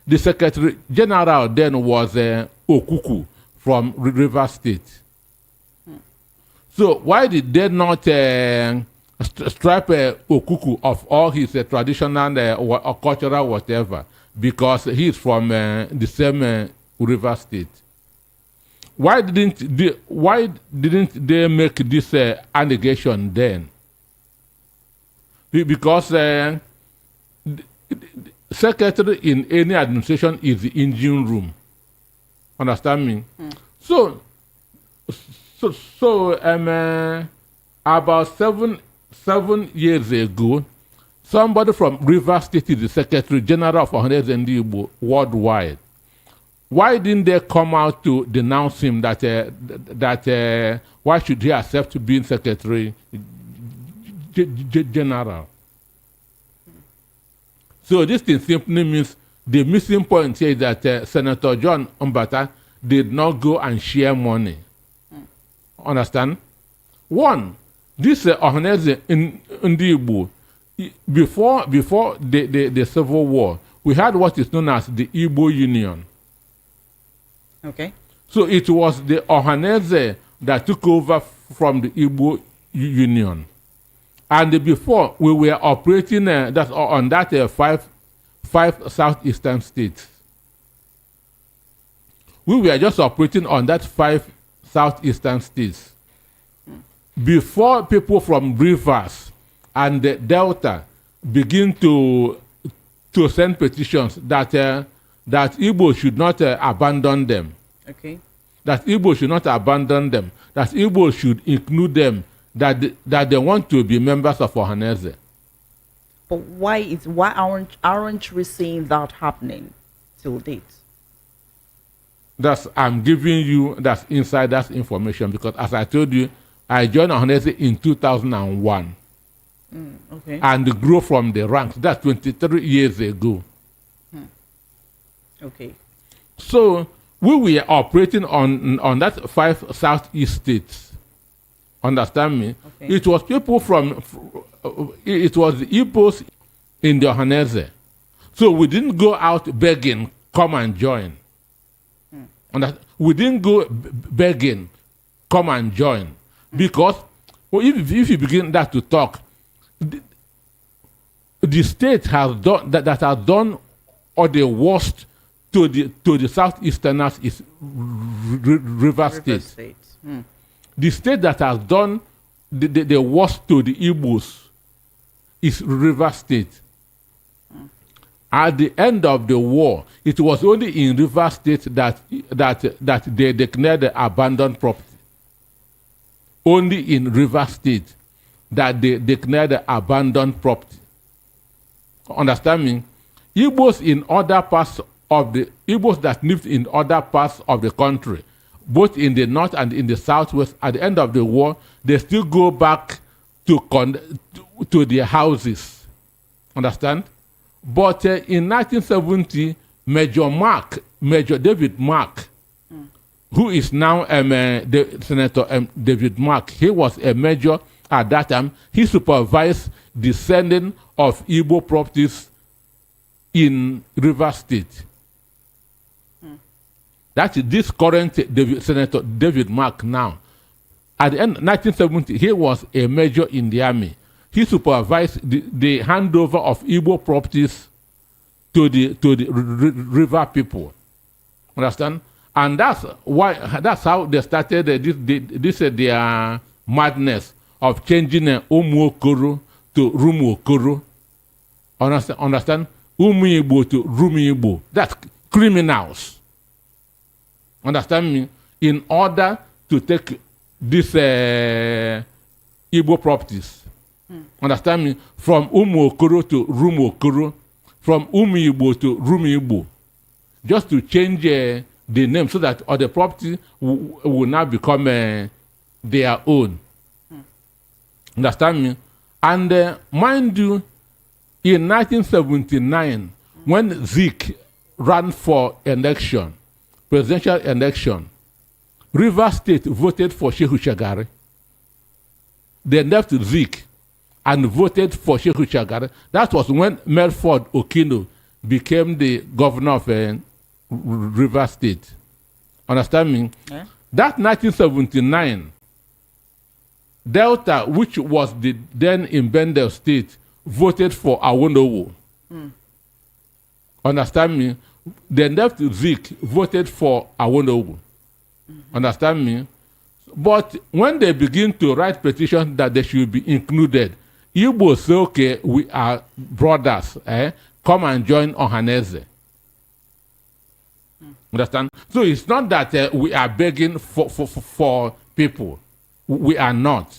the Secretary General then was Okuku from River State. So why did they not stripe Okuku of all his traditional or cultural whatever? Because he is from the same River State. Why didn't they make this allegation then? Because secretary in any administration is the engine room. Understand me? So, about seven years ago, somebody from Rivers State is the Secretary General of Ohanaeze Ndigbo worldwide. Why didn't they come out to denounce him that why should he accept being Secretary General? So this thing simply means the missing point here is that Senator John Mbata did not go and share money. Understand? One, this Ohanaeze Ndigbo, before the Civil War, we had what is known as the Igbo Union. Okay. So it was the Ohanaeze that took over from the Igbo Union. And before, we were operating on that five southeastern states. We were just operating on that 5 southeastern states. Before people from Rivers and the Delta begin to send petitions that Igbo should not abandon them. Okay. That Igbo should not abandon them. That Igbo should include them. That they want to be members of Ohanaeze. But why aren't we seeing that happening till date? I'm giving you that insider's information because, as I told you, I joined Ohanaeze in 2001. Okay. And grew from the ranks. That's 23 years ago. Okay. So we were operating on that 5 southeast states. Understand me? Okay. It was people it was the Igbos in the Ohanaeze. So we didn't go out begging, come and join. We didn't go begging, come and join. Because if you begin that to talk, the state has done that has done all the worst to the southeasterners is River State. The state that has done the worst to the Igbos is River State. At the end of the war, it was only in River State that they declared the abandoned property. Only in River State that they declared the abandoned property. Understand me? Igbos that lived in other parts of the country, both in the north and in the southwest, at the end of the war, they still go back to their houses. Understand? But in 1970, Major David Mark, who is now Senator David Mark, he was a major at that time. He supervised the sending of Igbo properties in River State. That is this current Senator David Mark now. At the end of 1970, he was a major in the army. He supervised the handover of Igbo properties to the river people. Understand? And that's how they started their madness of changing Umuokoro to Rumuokoro. Understand? Umu-Igbo to Rumi-Igbo. That's criminals. Understand me? In order to take these Igbo properties. Understand me? From Umuokoro to Rumuokoro. From Umu-Igbo to Rumi-Igbo. Just to change the name so that other property will now become their own. Understand me? And mind you, in 1979, when Zeke ran for election, presidential election, River State voted for Shehu Shagari. They left Zeke and voted for Shehu Shagari. That was when Melford Okino became the governor of River State. Understand me? Yeah. That 1979, Delta, which was the then in Bendel State, voted for Awolowo. Understand me? The left Zeke voted for Awolowo. Understand me? But when they begin to write petitions that they should be included, Igbo say, okay, we are brothers, come and join Ohanaeze. Understand? So it's not that we are begging for people. We are not.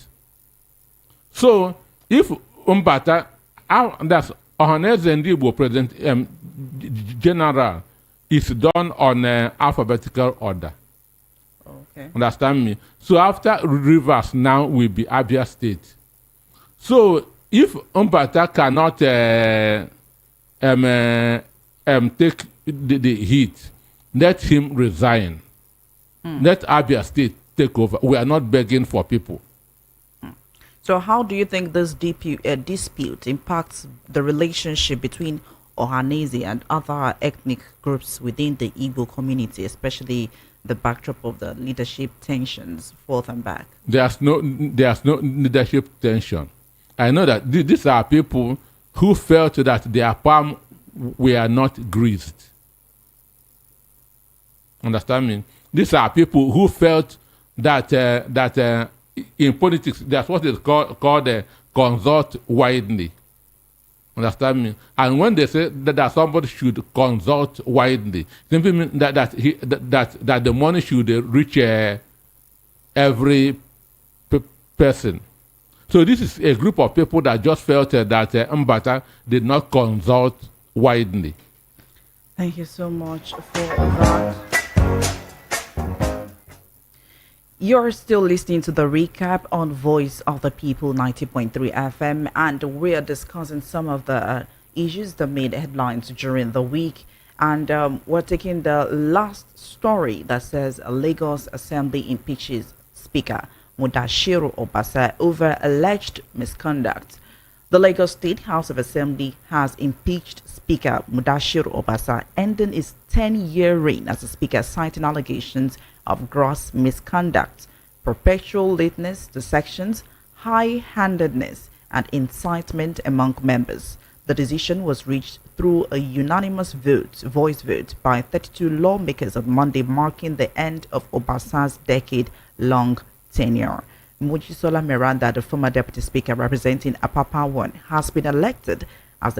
So if Mbata, that's Ohanaeze Ndigbo President General, is done on alphabetical order. Okay. Understand me? So after Rivers now will be Abia State. So if Mbata cannot take the heat, let him resign. Let Abia State take over. We are not begging for people. So how do you think this dispute impacts the relationship between Ohanaeze and other ethnic groups within the Igbo community, especially the backdrop of the leadership tensions forth and back? There's no leadership tension. I know that these are people who felt that their palm were not greased. Understand me? These are people who felt that in politics, that's what is called consult widely. Understand me? And when they say that somebody should consult widely, simply means that the money should reach every person. So this is a group of people that just felt that Mbata did not consult widely. Thank you so much for that. You're still listening to the recap on Voice of the People 90.3 FM, and we are discussing some of the issues that made headlines during the week. And we're taking the last story that says Lagos Assembly impeaches Speaker Mudashiru Obasa over alleged misconduct. The Lagos State House of Assembly has impeached Speaker Mudashiru Obasa, ending his 10-year reign as a speaker, citing allegations of gross misconduct, perpetual lateness to sections, high-handedness, and incitement among members. The decision was reached through a unanimous voice vote by 32 lawmakers on Monday, marking the end of Obasa's decade-long tenure. Mojisola Miranda, the former deputy speaker representing Apapa 1, has been elected as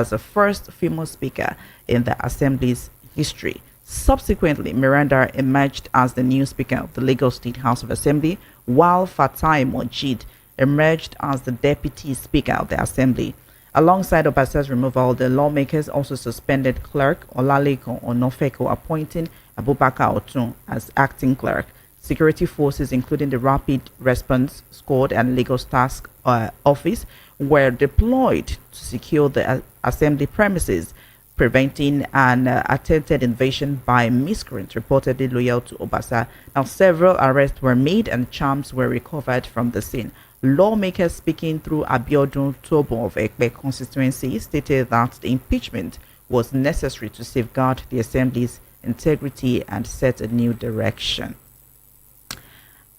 the first female speaker in the Assembly's history. Subsequently, Miranda emerged as the new Speaker of the Lagos State House of Assembly, while Fatai Mojid emerged as the Deputy Speaker of the Assembly. Alongside Obasa's removal, the lawmakers also suspended Clerk Olaleko Onofeko, appointing Abubakar Otun as acting clerk. Security forces, including the Rapid Response Squad and Lagos Task Office, were deployed to secure the Assembly premises, preventing an attempted invasion by miscreants reportedly loyal to Obasa. Now, several arrests were made and charms were recovered from the scene. Lawmakers speaking through Abiodun Tobo of Equery constituency stated that the impeachment was necessary to safeguard the Assembly's integrity and set a new direction.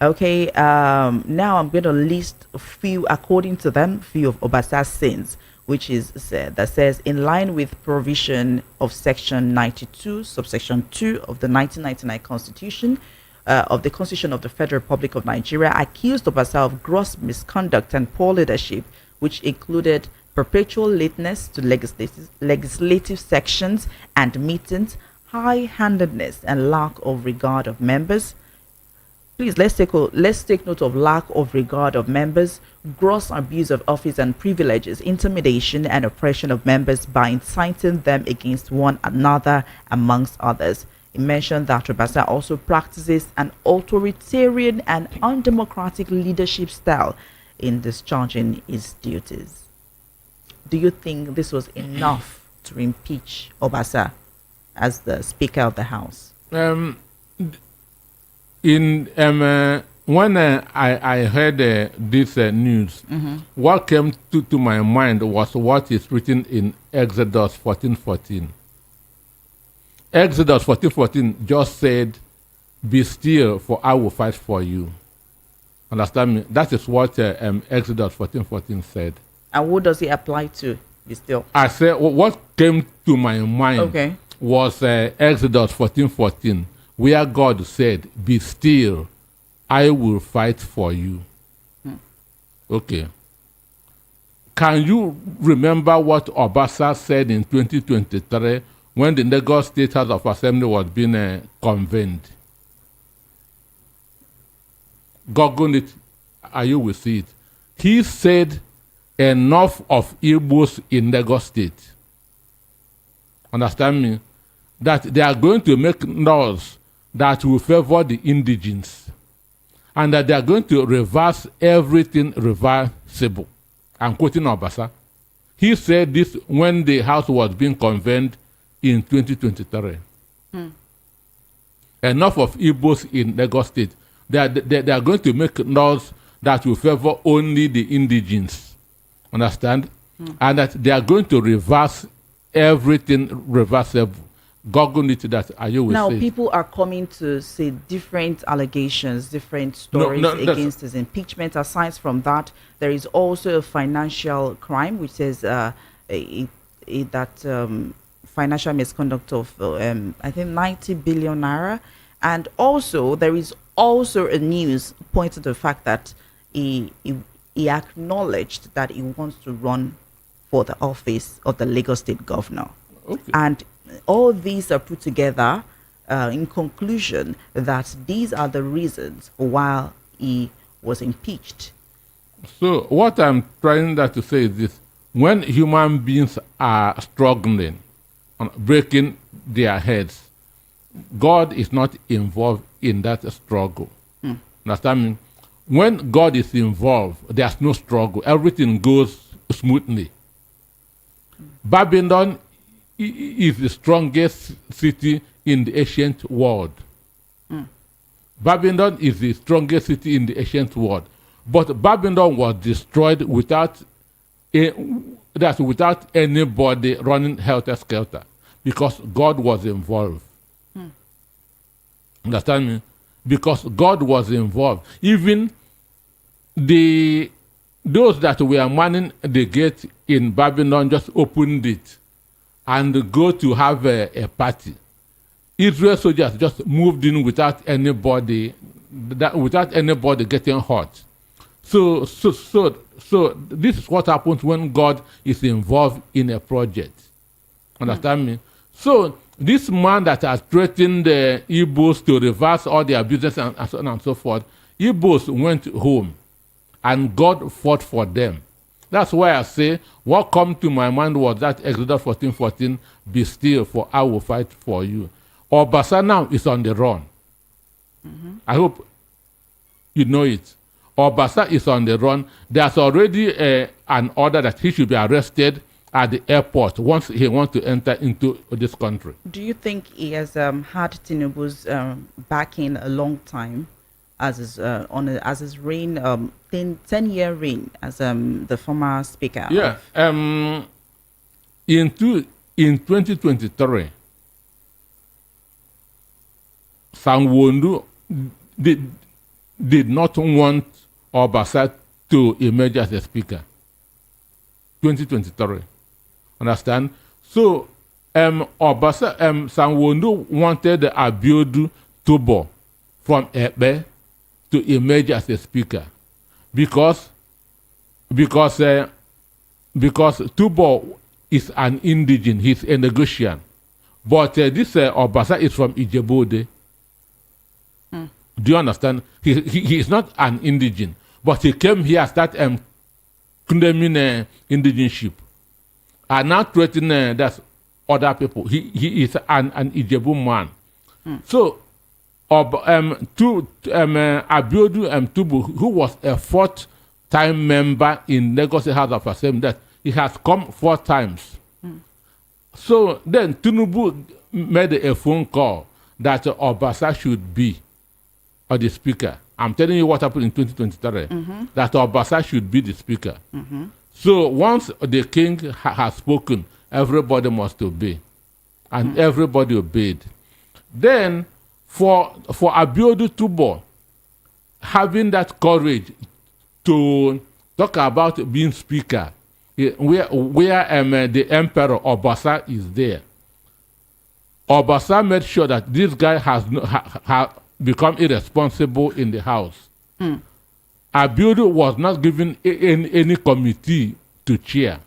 Okay, now I'm going to list a few, according to them, few of Obasa's sins, which is that says, in line with provision of section 92 subsection 2 of the 1999 constitution of the Constitution of the Federal Republic of Nigeria, accused Obasa of gross misconduct and poor leadership, which included perpetual lateness to legislative sections and meetings, high-handedness and lack of regard of members. Please, let's take note of lack of regard of members, gross abuse of office and privileges, intimidation and oppression of members by inciting them against one another, amongst others. He mentioned that Obasa also practices an authoritarian and undemocratic leadership style in discharging his duties. Do you think this was enough to impeach Obasa as the Speaker of the House? When I heard this news, what came to my mind was what is written in Exodus 14:14. Exodus 14:14 just said, "Be still, for I will fight for you." Understand me? That is what Exodus 14:14 said. And who does it apply to? Be still. I said what came to my mind was Exodus 14:14. Where God said, "Be still, I will fight for you." Okay. Can you remember what Obasa said in 2023 when the Lagos State House of Assembly was being convened? Google it, and you will see it. He said enough of Igbos in Lagos State. Understand me? That they are going to make laws that will favor the indigenes, and that they are going to reverse everything reversible. I'm quoting Obasa. He said this when the House was being convened in 2023. Enough of Igbos in Lagos State. They are going to make laws that will favor only the indigenes. Understand? And that they are going to reverse everything reversible. Google it that you will now say. People are coming to say different allegations, different stories against his impeachment. Aside from that, there is also a financial crime, which says financial misconduct of I think 90 billion naira, and also there is also a news pointing to the fact that he acknowledged that he wants to run for the office of the Lagos State Governor. Okay. And all these are put together in conclusion that these are the reasons why he was impeached. So what I'm trying to say is this: when human beings are struggling, breaking their heads, God is not involved in that struggle. Understand me? When God is involved, there's no struggle. Everything goes smoothly. Babylon is the strongest city in the ancient world. Babylon is the strongest city in the ancient world. But Babylon was destroyed without anybody running helter-skelter, because God was involved. Understand me? Because God was involved. Even those that were manning the gate in Babylon just opened it and go to have a party. Israel soldiers just moved in without anybody getting hurt. So this is what happens when God is involved in a project. Understand me? So this man that has threatened the Igbos to reverse all their business and so on and so forth, Igbos went home and God fought for them. That's why I say what come to my mind was that Exodus 14:14, be still, for I will fight for you. Obasa now is on the run. I hope you know it. Obasa is on the run. There's already an order that he should be arrested at the airport once he wants to enter into this country. Do you think he has had Tinubu's backing a long time as his reign, 10-year reign as the former speaker? Yeah. In 2023, Sanwo-Olu did not want Obasa to emerge as a speaker. 2023. Understand? So Sanwo-Olu wanted Abiodun Tobo from Epe to emerge as a speaker because Tobo is an indigene, he's a negotiant. But this Obasa is from Ijebu-Ode. Do you understand? He is not an indigene, but he came here as that condemning indigeneship, and now threatening that other people. He is an Ijebu man. So Abiodun Tubu, who was a fourth-time member in Lagos House of Assembly, that he has come 4 times. So then Tinubu made a phone call that Obasa should be the speaker. I'm telling you what happened in 2023, that Obasa should be the speaker. So once the king has spoken, everybody must obey. And everybody obeyed. Then for Abiodun Tubo, having that courage to talk about being speaker, where the emperor Obasa is there, Obasa made sure that this guy has become irresponsible in the house. Abiodun was not given any committee to chair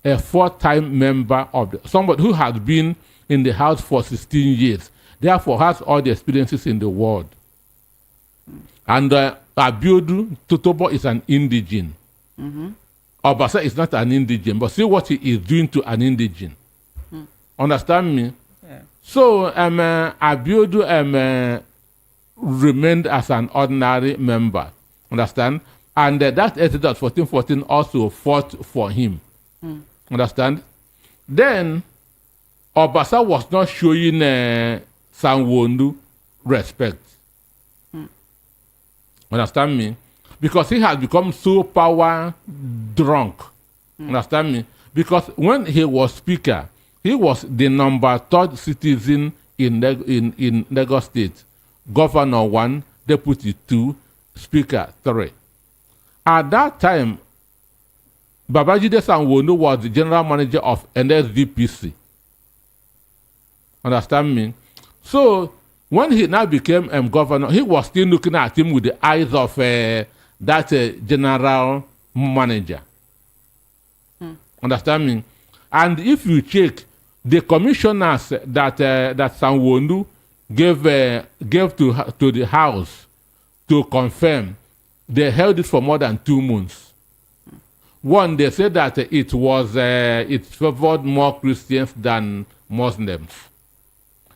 a four-time member of somebody who has been in the House for 16 years, therefore has all the experiences in the world. And Abiodun Totobo is an indigene. Obasa is not an indigene, but see what he is doing to an indigene. Understand me? Yeah. So Abiodun remained as an ordinary member. Understand? And that Exodus 1414 also fought for him. Understand? Then Obasa was not showing Sanwo-Olu respect. Understand me? Because he has become so power drunk. Understand me? Because when he was speaker, he was the number 3rd citizen in Lagos State. Governor 1, deputy 2, speaker 3. At that time, Babajide Sanwo-Olu was the general manager of NSDPC. Understand me? So when he now became governor, he was still looking at him with the eyes of that general manager. Understand me? And if you check the commissioners that Sanwo-Olu gave to the House to confirm, they held it for more than 2 months. One, they said that it favored more Christians than Muslims,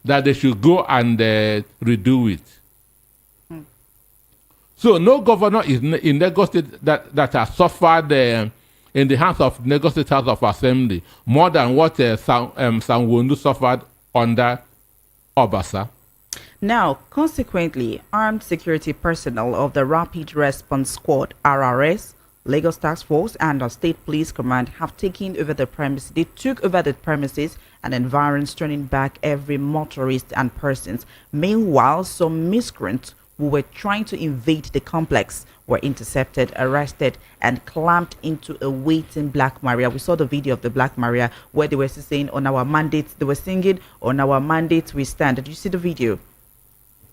that they should go and redo it. So no governor is in Lagos State that has suffered in the hands of Lagos State House of Assembly more than what Sanwo-Olu suffered under Obasa. Now, consequently, armed security personnel of the Rapid Response Squad, RRS, Lagos Task Force, and the State Police Command have taken over the premises. They took over the premises and environs, turning back every motorist and persons. Meanwhile, some miscreants who were trying to invade the complex were intercepted, arrested, and clamped into a waiting Black Maria. We saw the video of the Black Maria where they were saying, "On our mandate," they were singing, "On our mandate we stand." Did you see the video?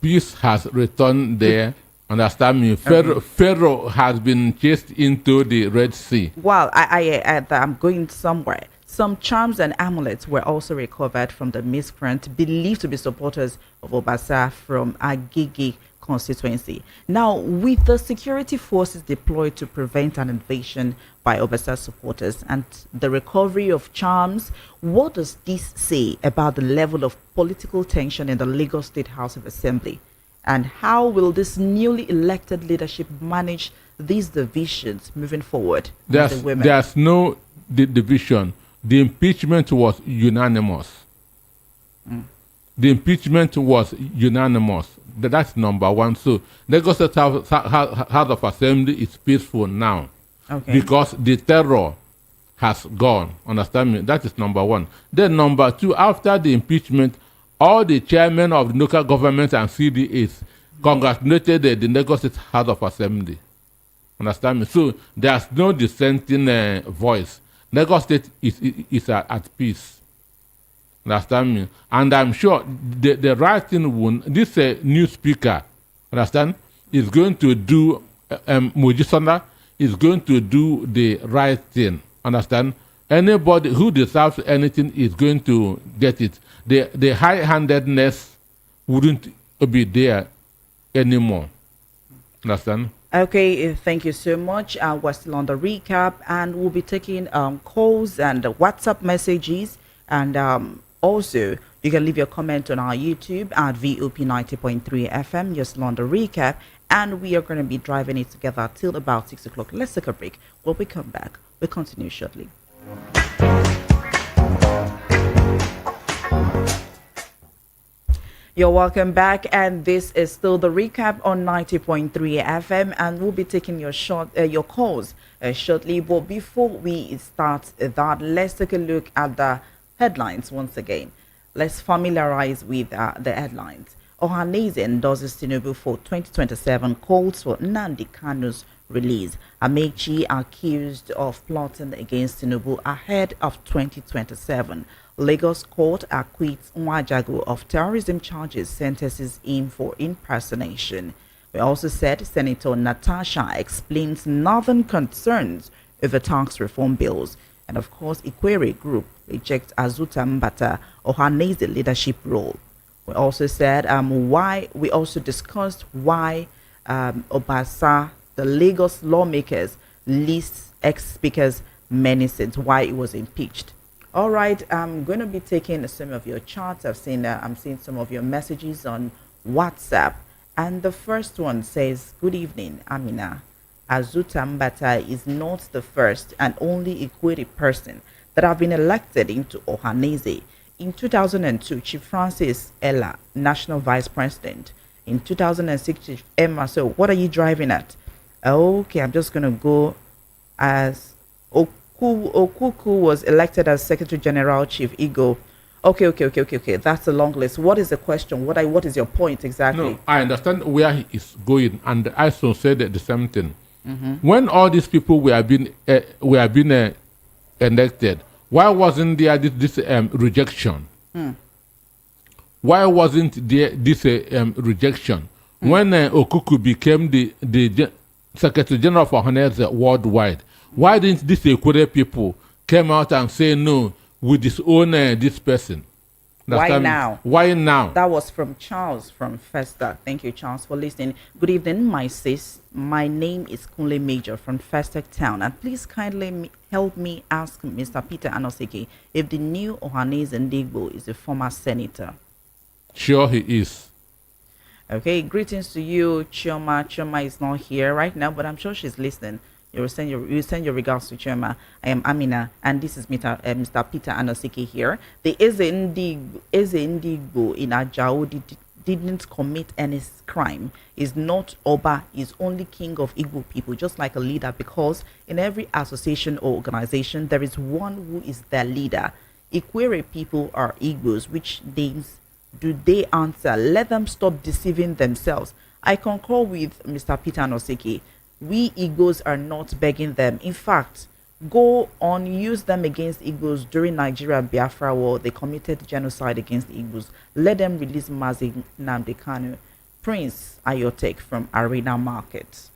Peace has returned there. Understand me? Pharaoh has been chased into the Red Sea. Well, I'm going somewhere. Some charms and amulets were also recovered from the miscreant believed to be supporters of Obasa from Agege constituency. Now, with the security forces deployed to prevent an invasion by Obasa supporters and the recovery of charms, what does this say about the level of political tension in the Lagos State House of Assembly? And how will this newly elected leadership manage these divisions moving forward? There's no division. The impeachment was unanimous. The impeachment was unanimous. That's number one. So Lagos State House of Assembly is peaceful now. Okay. Because the terror has gone. Understand me? That is number one. Then number two, after the impeachment, all the chairmen of the local government and CDAs congratulated the Lagos State House of Assembly. Understand me? So there's no dissenting voice. Lagos State is at peace. Understand me? And I'm sure the right thing, this new speaker, understand, is going to do, Mujisona is going to do the right thing. Understand? Anybody who deserves anything is going to get it. The high-handedness wouldn't be there anymore. Understand? Okay, thank you so much. We're still on the recap, and we'll be taking calls and WhatsApp messages, and also you can leave your comment on our YouTube at VOP 90.3 FM. You're still on the recap, and we are going to be driving it together till about 6 o'clock. Let's take a break. When we come back, we'll continue shortly. You're welcome back, and this is still the recap on 90.3 FM, and we'll be taking your calls shortly. But before we start that, let's take a look at the headlines once again. Let's familiarize with the headlines. Ohanaeze endorses Tinubu for 2027, calls for Nnamdi Kanu's release. Amaechi accused of plotting against Tinubu ahead of 2027. Lagos court acquits Nwajagu of terrorism charges, sentences him for impersonation. We also said Senator Natasha explains northern concerns over tax reform bills. And of course, Equery Group rejects Azuta Mbata Ohanaeze leadership role. We also said we also discussed why Obasa, the Lagos lawmakers, list ex-speakers menacing, why he was impeached. All right, I'm going to be taking some of your charts. I'm seeing some of your messages on WhatsApp. And the first one says, "Good evening, Amina. Azuta Mbata is not the first and only Equery person that have been elected into Ohanaeze. In 2002, Chief Francis Ella, National Vice President. In 2006, Chief Emma." So what are you driving at? Okay, I'm just going to go as Okuku was elected as Secretary General, Chief Igbo. Okay. That's a long list. What is the question? What is your point exactly? No, I understand where he is going, and I also said the same thing. When all these people were being elected, why wasn't there this rejection? Why wasn't there this rejection? When Okuku became the Secretary General for Ohanaeze worldwide, why didn't these Equery people come out and say no, we disown this person? Why now? Why now? That was from Charles from Festa. Thank you, Charles, for listening. Good evening, my sis. My name is Kunle Major from Festac Town. And please kindly help me ask Mr. Peter Anosike if the new Ohanaeze Ndigbo is a former senator. Sure he is. Okay, greetings to you, Chioma. Chioma is not here right now, but I'm sure she's listening. You send your regards to Chioma. I am Amina, and this is Mr. Peter Anosike here. The Eze Ndigbo in Ajao didn't commit any crime. Is not Oba, is only king of Igbo people, just like a leader, because in every association or organization, there is one who is their leader. Equery people are Igbos. Which names do they answer? Let them stop deceiving themselves. I concur with Mr. Peter Anosike. We Igbos are not begging them. In fact, go on, use them against Igbos during Nigeria Biafra war. They committed genocide against Igbos. Let them release Nnamdi Kanu. Prince Ayotek from Arena Market.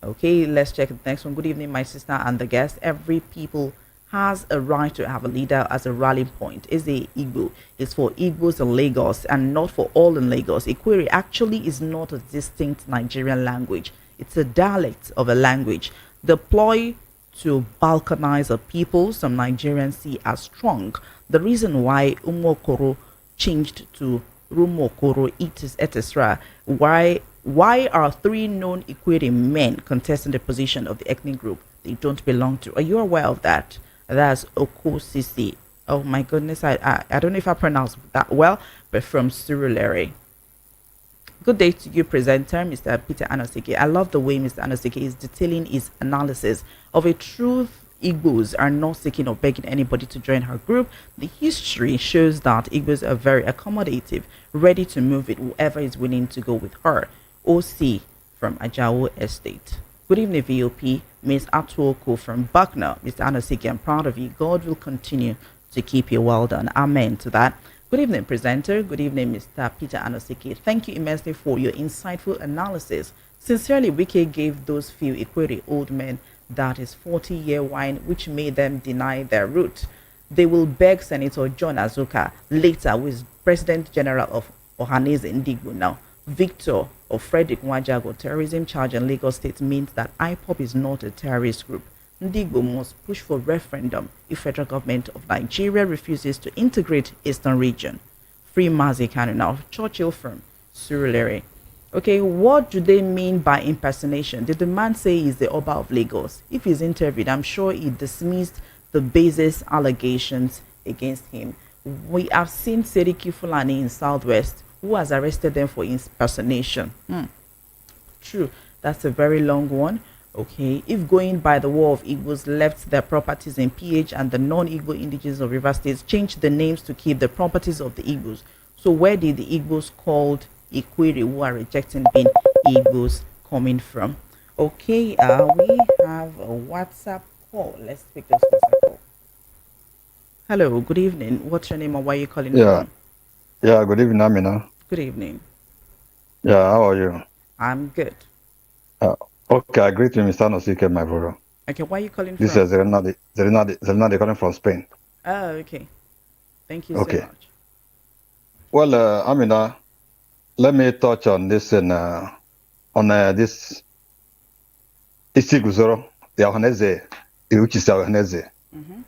Okay, let's check the next one. Good evening, my sister and the guest. Every people has a right to have a leader as a rallying point. Is a Igbo. It's for Igbos in Lagos and not for all in Lagos. Equery actually is not a distinct Nigerian language. It's a dialect of a language. The ploy to balkanize a people some Nigerians see as strong. The reason why Umokoro changed to Rumokoro, etc. Why are three known Equery men contesting the position of the ethnic group they don't belong to? Are you aware of that? That's Okosisi. Oh my goodness, I don't know if I pronounced that well, but from Surulere. Good day to you, presenter, Mr. Peter Anosike. I love the way Mr. Anosike is detailing his analysis of a truth. Igbos are not seeking or begging anybody to join her group. The history shows that Igbos are very accommodative, ready to move with whoever is willing to go with her. OC from Ajao Estate. Good evening, VOP. Ms. Atuoko from Buckner. Mr. Anosike, I'm proud of you. God will continue to keep you well done. Amen to that. Good evening, presenter. Good evening, Mr. Peter Anosike. Thank you immensely for your insightful analysis. Sincerely, Wike gave those few Equery old men that is 40-year wine, which made them deny their root. They will beg Senator John Azuka later, who is President General of Ohanaeze Ndigbo now, Victor of Frederick Nwajagu terrorism charge in Lagos State means that IPOB is not a terrorist group. Ndigbo must push for referendum if federal government of Nigeria refuses to integrate Eastern region. Free Mazi Kanu now, Churchill from Surulere. Okay, what do they mean by impersonation? Did the man say he's the Oba of Lagos? If he's interviewed, I'm sure he dismissed the basis allegations against him. We have seen Seriki Fulani in Southwest, who has arrested them for impersonation. True, that's a very long one. Okay, if going by the war of Igbos left their properties in PH and the non-Igbo indigenous of River States changed the names to keep the properties of the Igbos. So where did the Igbos called Equery, who are rejecting being Igbos, coming from? Okay, we have a WhatsApp call. Let's take this WhatsApp call. Hello, good evening. What's your name and why are you calling from? Yeah, good evening, Amina. Good evening. Yeah, how are you? I'm good. Okay, I agree to Mr. Nosike, my brother. Okay, where are you calling This from? is Zerenadi calling from Spain. Oh, okay. Thank you so Okay. much. Well, Amina, let me touch on this this Isiguzoro, the Ohanaeze, which is Ohanaeze. Mm-hmm.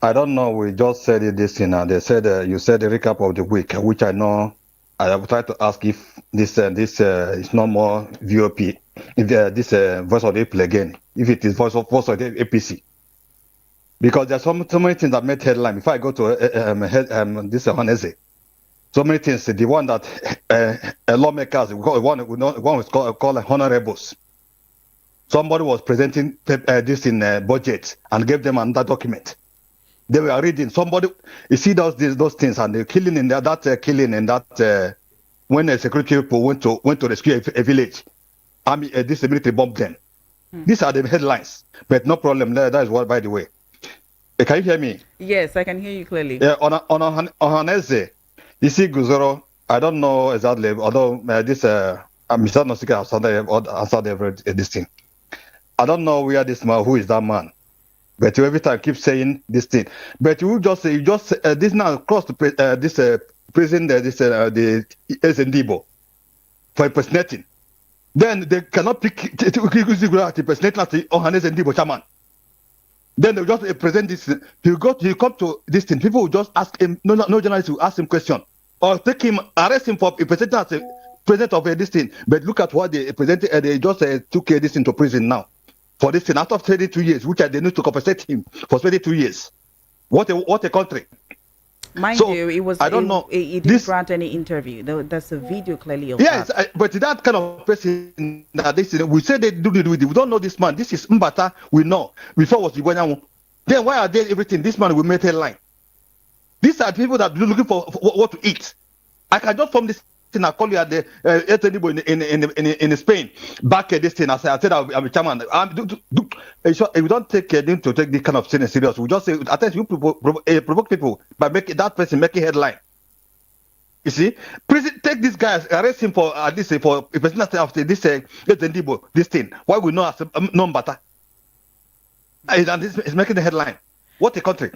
I don't know. We just said it this thing. They said you said the recap of the week, which I know. I have tried to ask if this is no more VOP, if this voice of the people again, if it is voice of the APC, because there's so many things that made headline. If I go to this Ohanaeze, so many things. The one that lawmakers, one was called honorables. Somebody was presenting this in budget and gave them another document. They were reading. Somebody, you see those things, and the killing in killing in that when the security people went to rescue a village, army this military bombed them. These are the headlines, but no problem. That is what, by the way. Can you hear me? Yes, I can hear you clearly. Yeah, on Ohanaeze, you see Guzoro. I don't know exactly, although this Mr. Nosika answered this thing. I don't know where this man, who is that man. But you every time keep saying this thing. But you just this now cross to this prison the Ndigbo for impersonating. Then they cannot pick impersonating as the Ohanaeze Ndigbo chairman. Then they just present this. He come to this thing. People will just ask him. No journalist will ask him question or take him, arrest him for presenting as a president of this thing. But look at what they presented. They just took this into prison now. For this thing, after 32 years, which they need to compensate him for 22 years. What a country. Mind you, it was. I don't know. He didn't grant any interview. There's a video clearly of yes, that. But that kind of person that this we say they do it with it. We don't know this man. This is Mbata. We know before was Iwanyamu. Then why are they everything? This man will make headline. These are people that are looking for what to eat. I can just from this. I call you at the in Spain back this thing. I said I'm a chairman. We don't take them to take this kind of thing serious. We just say at times you provoke people by making that person making headline. You see, take this guy, arrest him for this for a person after this this thing. Why we know as non better? And this is making the headline. What a country!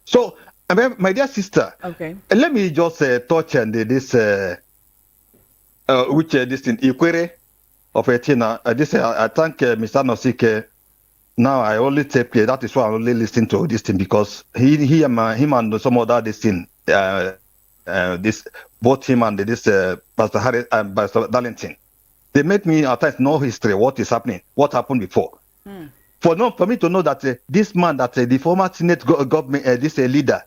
So, my dear sister, okay, let me just touch on this. Which this in Equery of Etina. This I thank Mr. Nosike. Now I only take that is why I only listen to this thing because him and some other this thing. This both him and this Pastor Harris and Pastor Darlington. They make me at times know history, what is happening, what happened before. For me to know that this man that the former Senate government this leader.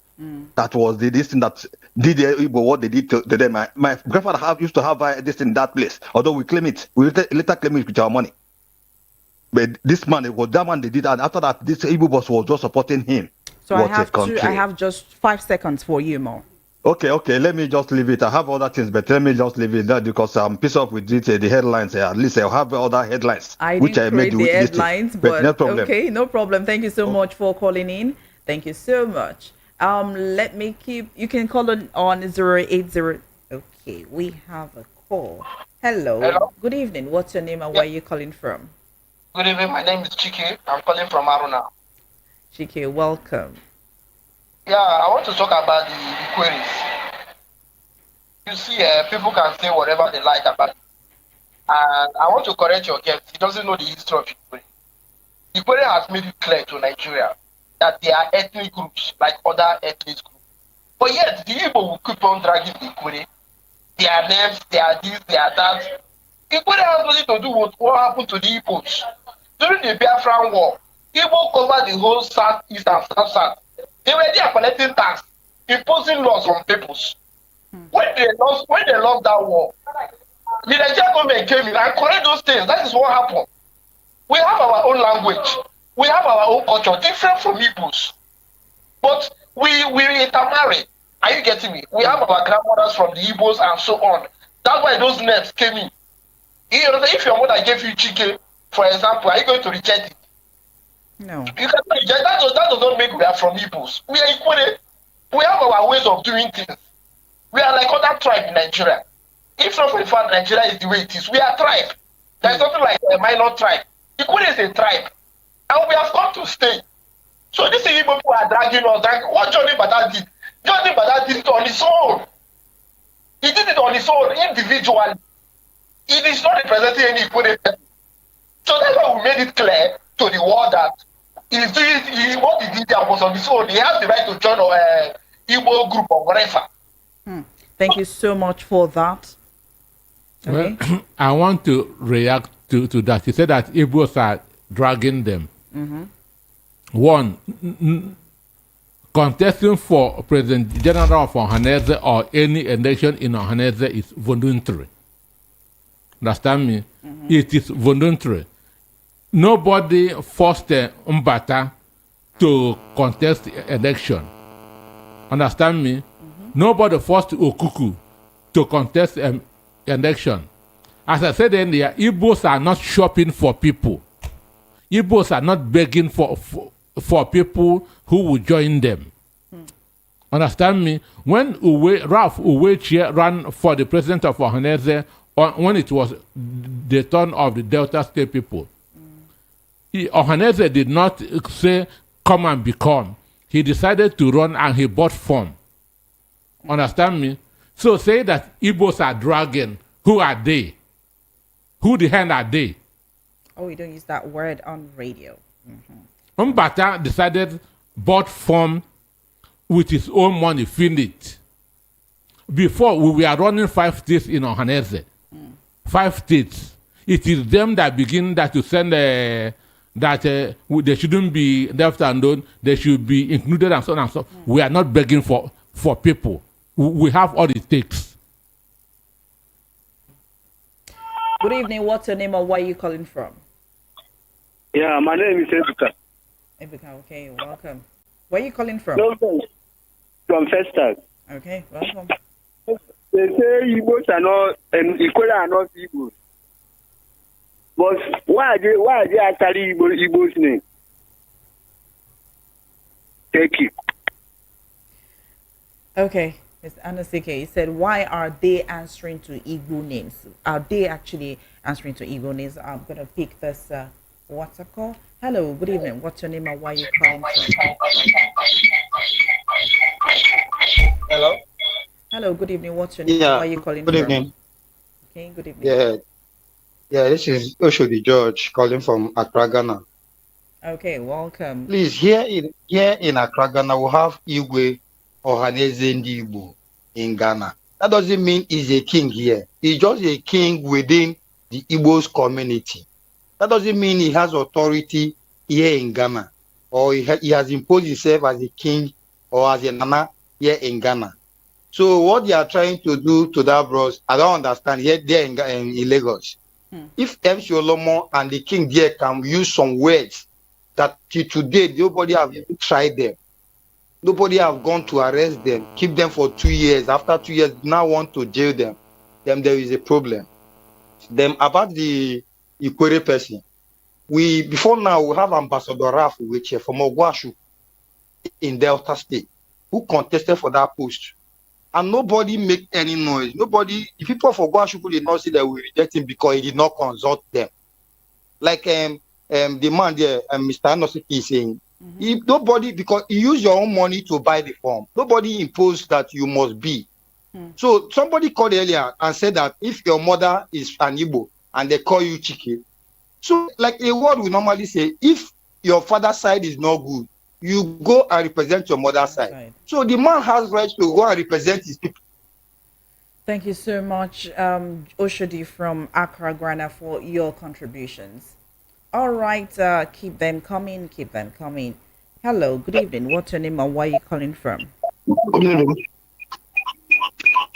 That was this thing that did what they did to them. My grandfather used to have this in that place. Although we claim it, we later claim it with our money. But this man, it was that man they did, and after that, this Igbo boss was just supporting him. So I have just 5 seconds for you more. Okay. Let me just leave it. I have other things, but let me just leave it there because I'm pissed off with it, the headlines. At least I'll have other headlines. Which I made the headlines, but no problem. Okay, no problem. Thank you so much for calling in. Thank you so much. Let me keep. You can call on 080. Okay, we have a call. Hello. Good evening. What's your name and where are you calling from? Good evening. My name is Chike. I'm calling from Aruna. Chike, welcome. Yeah, I want to talk about the Equeries. You see, people can say whatever they like about it. And I want to correct your guest. He doesn't know the history of Equery. Equery has made it clear to Nigeria that they are ethnic groups like other ethnic groups. But yet, the Igbo will keep on dragging the Equery. They are names, they are this, they are that. Equery has nothing to do with what happened to the Igbos. During the Biafran War, Igbo covered the whole south, east, and south. They were there collecting tax, imposing laws on peoples. When they lost that war, the Nigerian government came in and corrected those things. That is what happened. We have our own language. We have our own culture, different from Igbos. But we intermarry. Are you getting me? We have our grandmothers from the Igbos and so on. That's why those names came in. If your mother gave you chicken, for example, are you going to reject it? No. You cannot reject that. That does not make we are from Igbos. We are equally. We have our ways of doing things. We are like other tribe in Nigeria. If not for the fact Nigeria is the way it is, we are tribe. There's something like a minor tribe. Equery is a tribe. And we have come to stay. So this Igbo people are dragging us. What Johnny Bada did? Johnny Bada did it on his own. He did it on his own, individually. It is not representing any Equery person. So that's why we made it clear to the world that what he did there was on his own. He has the right to join a Igbo group or whatever. Thank you so much for that. Okay. Well, I want to react to that. He said that Igbos are dragging them. One, contesting for President General of Ohanaeze or any election in Ohanaeze is voluntary. Understand me? It is voluntary. Nobody forced Mbata to contest the election. Understand me? Nobody forced Okuku to contest election. As I said earlier, Igbos are not shopping for people. Igbos are not begging for people who will join them. Understand me? When Ralph Uwechi ran for the president of Ohanaeze, when it was the turn of the Delta State people, Ohanaeze did not say, come and become. He decided to run and he bought form. Understand me? So say that Igbos are dragging. Who are they? Who the hell are they? Oh, we don't use that word on radio. Mbata decided, bought form with his own money, finished. Before, we were running 5 states in Ohanaeze. 5 states. It is them that begin that to send that they shouldn't be left alone, they should be included and so on and so on. We are not begging for people. We have all it takes. Good evening. What's your name or where are you calling from? Yeah, my name is Ebuka. Ebuka, okay, welcome. Where are you calling from? No, from Festac. Okay, welcome. They say Igbos are not, and Equery are not Igbos. But why are they actually Igbo's name? Thank you. Okay, Mr. Anasike, he said, why are they answering to Igbo names? Are they actually answering to Igbo names? I'm going to pick this WhatsApp call. Hello, good evening. What's your name and why are you calling from? Hello. Hello, good evening. What's your name? Why are you calling good from? Evening. Okay, good evening. Yeah, this is Oshodi George calling from Accra, Ghana. Okay, welcome. Please, here in Accra, Ghana, we have Igwe Ohanaeze Ndigbo in Ghana. That doesn't mean he's a king here. He's just a king within the Igbo's community. That doesn't mean he has authority here in Ghana, or he has imposed himself as a king or as a nana here in Ghana. So what they are trying to do to that bros, I don't understand. Here, there in Lagos, if M. Sholomo and the king there can use some words that till today nobody have tried them, nobody have gone to arrest them, keep them for 2 years. After 2 years, now want to jail them. Then there is a problem. Then about the Equery person, before now we have Ambassador Ralph Uwechi from Ogwashu in Delta State who contested for that post. And nobody make any noise. Nobody, the people of Ogwashu did not say that we reject him because he did not consult them. Like the man there, Mr. Anosiki is saying, nobody, because you use your own money to buy the form. Nobody imposed that you must be. So somebody called earlier and said that if your mother is an Igbo and they call you Chiki, so like a word we normally say, if your father's side is not good, you go and represent your mother's side. So the man has right to go and represent his people. Thank you so much, Oshodi from Accra, Ghana, for your contributions. All right, keep them coming, keep them coming. Hello, good evening. What's your name and where are you calling from? Good evening.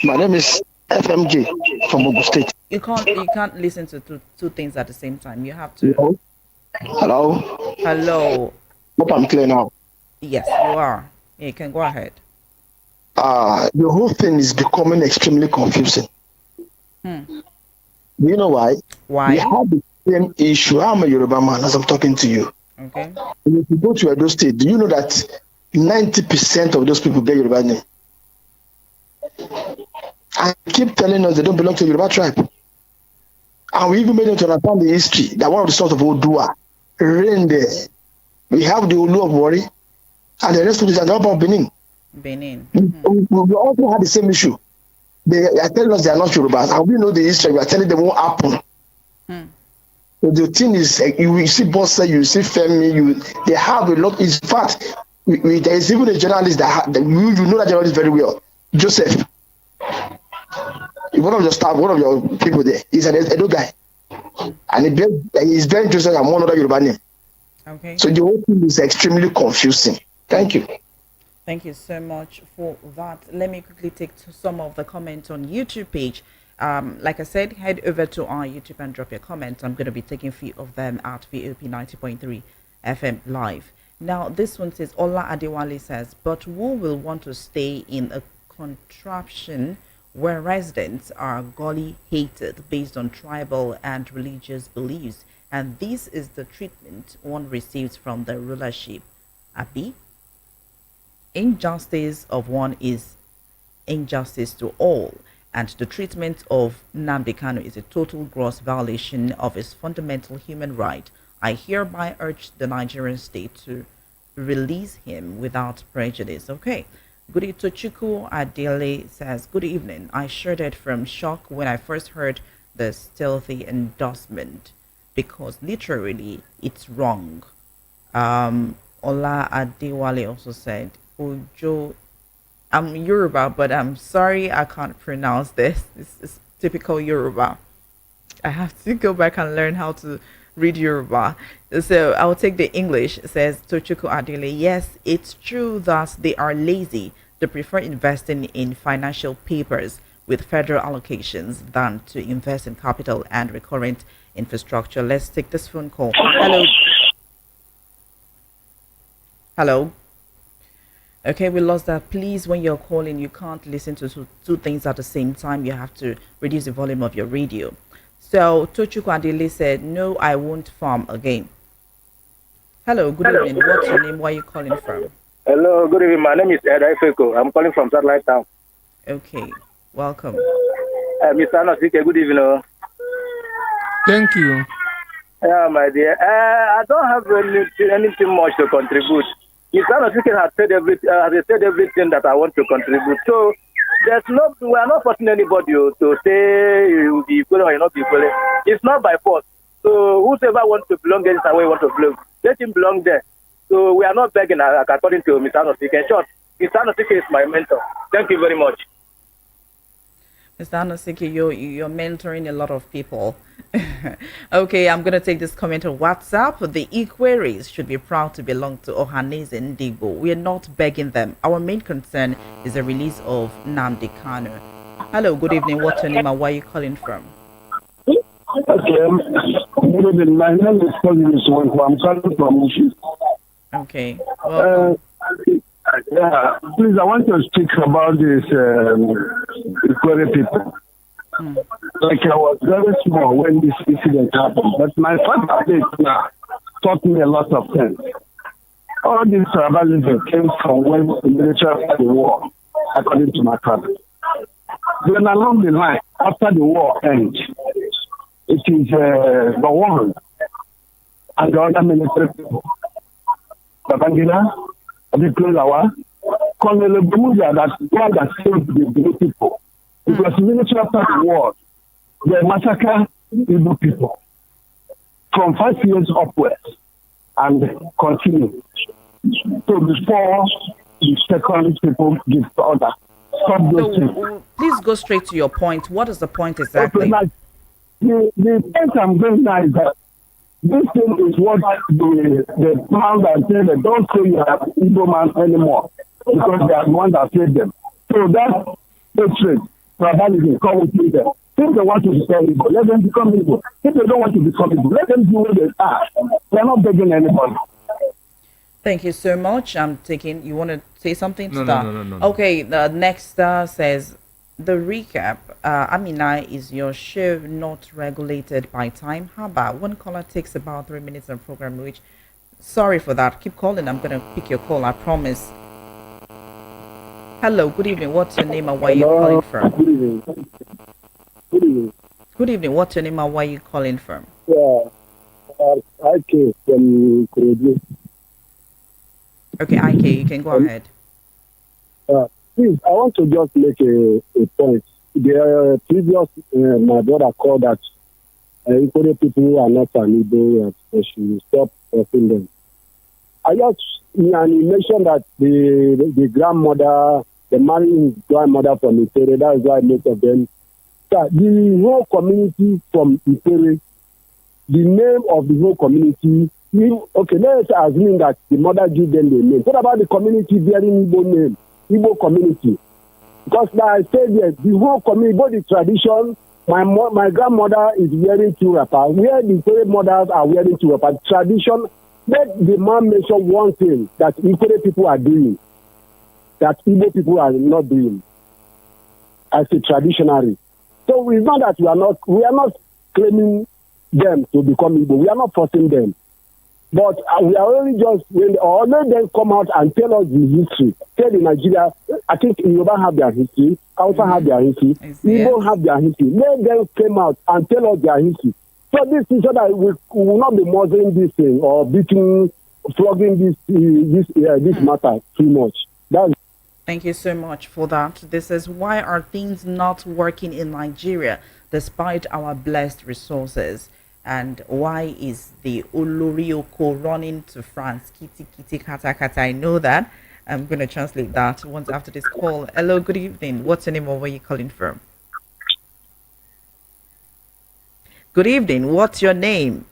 My name is FMJ from Ogun State. You can't listen to two things at the same time. You have to. Hello. Hello. Hope I'm clear now. Yes, you are. You can go ahead. The whole thing is becoming extremely confusing. Do you know why? Why? We have the same issue. I'm a Yoruba man as I'm talking to you. Okay. And if you go to Edo State, do you know that 90% of those people bear Yoruba name? I keep telling us they don't belong to the Yoruba tribe. And we even made them to understand the history that one of the sons of Odua reigned there. We have the Olu of Wari and the rest of this and the Oba of Benin. Benin. We also had the same issue. They are telling us they are not Yorubas, and we know the history. We are telling them what happened. So the thing is, you see Bossa, you see Femi, they have a lot. In fact, there is even a journalist that you know that journalist very well, Joseph. One of your staff, one of your people there, he's an Edo guy, and he's very Joseph and one other Yoruba name. Okay. So the whole thing is extremely confusing. Thank you. Thank you so much for that. Let me quickly take some of the comments on YouTube page. Like I said, head over to our YouTube and drop your comments. I'm going to be taking a few of them at VOP 90.3 FM live. Now, this one says, Ola Adewale says, but who will want to stay in a contraption where residents are gully hated based on tribal and religious beliefs? And this is the treatment one receives from the rulership. Abi? Injustice of one is injustice to all, and the treatment of Nnamdi Kanu is a total gross violation of his fundamental human right. I hereby urge the Nigerian state to release him without prejudice. Okay. Goody Tochukwu Adele says, good evening. I shuddered from shock when I first heard the stealthy endorsement because literally it's wrong. Ola Adewale also said, Ojo, I'm Yoruba, but I'm sorry I can't pronounce this. This is typical Yoruba. I have to go back and learn how to read Yoruba. So I'll take the English. It says Tochukwu Adele. Yes, it's true that they are lazy. They prefer investing in financial papers with federal allocations than to invest in capital and recurrent infrastructure. Let's take this phone call. Hello. Hello. Okay, we lost that. Please, when you're calling, you can't listen to two things at the same time. You have to reduce the volume of your radio. So Tochukwu Adele said, no, I won't farm again. Hello, good evening. What's your name? Where are you calling from? Hello, good evening. My name is Ed Ifeko. I'm calling from Satellite Town. Okay, welcome. Mr. Anosike, good evening. Thank you. Yeah, my dear. I don't have anything much to contribute. Mr. Anosike has said everything that I want to contribute. So we are not forcing anybody to say you will be equal or you not be equal. It's not by force. So whoever wants to belong there is the way he wants to belong. Let him belong there. So we are not begging according to Mr. Anosike. In short, Mr. Anosike is my mentor. Thank you very much. Mr. Anosike, you're mentoring a lot of people. Okay, I'm going to take this comment on WhatsApp. The Equeries should be proud to belong to Ohanaeze Ndigbo. We are not begging them. Our main concern is the release of Nnamdi Kanu. Hello, good evening. What's your name and where are you calling from? Okay, good evening. My name is Frederick Nwajagu. I'm calling from Ushi. Okay. Well, yeah, please, I want to speak about this Equery people. Like I was very small when this incident happened, but my father taught me a lot of things. All this tribalism came from when the military started the war, according to my father. Then along the line, after the war ends, it is the one and the other military people. Babangida, Abikulawa, Colonel Bumuja, that one that saved the Igbo people. Because military after the war, they massacre Igbo people from 5 years upwards and continue. So before the second people give order, stop those things. Please go straight to your point. What is the point exactly? Okay, the point I'm going now is that this thing is what the man that said that don't say you have Igbo man anymore because they are the one that saved them. So that hatred, tribalism, come with them. If they want to become Igbo, let them become Igbo. If they don't want to become Igbo, let them do what they are. They're not begging anybody. Thank you so much. You want to say something? No. Okay, the next says, the recap, Amina, is your show not regulated by time? How about one caller takes about 3 minutes of program, which, sorry for that. Keep calling. I'm going to pick your call, I promise. Hello, good evening. What's your name and where are you calling from? Good evening. Good evening. Good evening. What's your name and where are you calling from? Yeah, IK from Kogi. Okay, IK, you can go ahead. Please, I want to just make a point. The previous, my brother called that Equery people who are not an Igbo, they should stop forcing them. I just, and he mentioned that the grandmother, the marrying grandmother from Equery, that is why most of them. The whole community from Equery, the name of the whole community, okay, let's assume that the mother give them the name. What about the community bearing Igbo name? Igbo community? Because like I said, yes, the whole community, both the tradition, my grandmother is wearing two wrappers, where the Equery mothers are wearing two wrappers. Tradition, let the man mention one thing that Equery people are doing, that Igbo people are not doing, as a traditionary. So it's not that we are not claiming them to become Igbo. We are not forcing them. But we are only just, or let them come out and tell us the history. Tell in Nigeria, I think Yoruba have their history, Hausa have their history, Igbo have their history. Let them come out and tell us their history. So this is so that we will not be muzzling this thing or flogging this matter too much. Thank you so much for that. This is why are things not working in Nigeria despite our blessed resources? And why is the Olorioko running to France? Kitty, kitty, kata, kata. I know that. I'm going to translate that once after this call. Hello, good evening. What's your name or where are you calling from? Good evening. What's your name?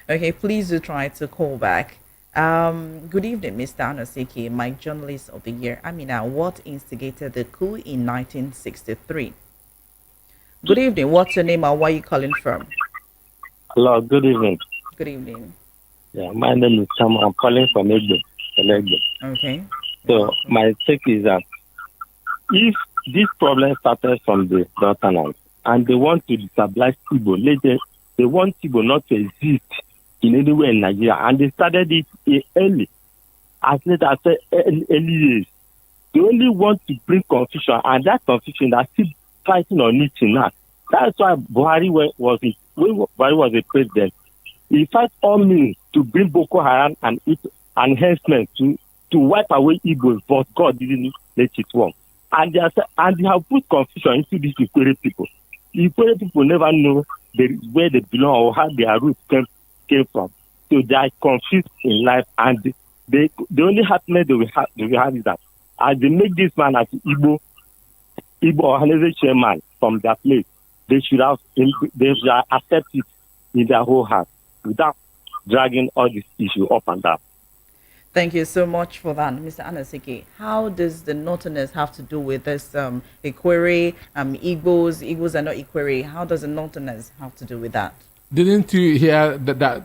Okay, please do try to call back. Good evening, Mr. Anosike, my journalist of the year. Amina, what instigated the coup in 1963? Good evening. What's your name and where are you calling from? Hello, good evening. Good evening. Yeah, my name is Sam. I'm calling from Igbo. Okay. So my take is that if this problem started from the Northerners and they want to destabilize Igbo, they want Igbo not to exist in anywhere in Nigeria, and they started it early, as late as early years. They only want to bring confusion, and that confusion are still fighting on it now. That's why Buhari was a president. He fight all means to bring Boko Haram and its enhancement to wipe away Igbo, but God didn't let it work. And they have put confusion into these Equery people. The Equery people never know where they belong or how their roots came from. So they are confused in life, and the only happiness they will have is that as they make this man as Igbo Ohanaeze chairman from their place, they should accept it in their whole heart without dragging all this issue up and down. Thank you so much for that, Mr. Anosike. How does the Northerners have to do with this Equery, Igbos are not Equery? How does the Northerners have to do with that? Didn't you hear that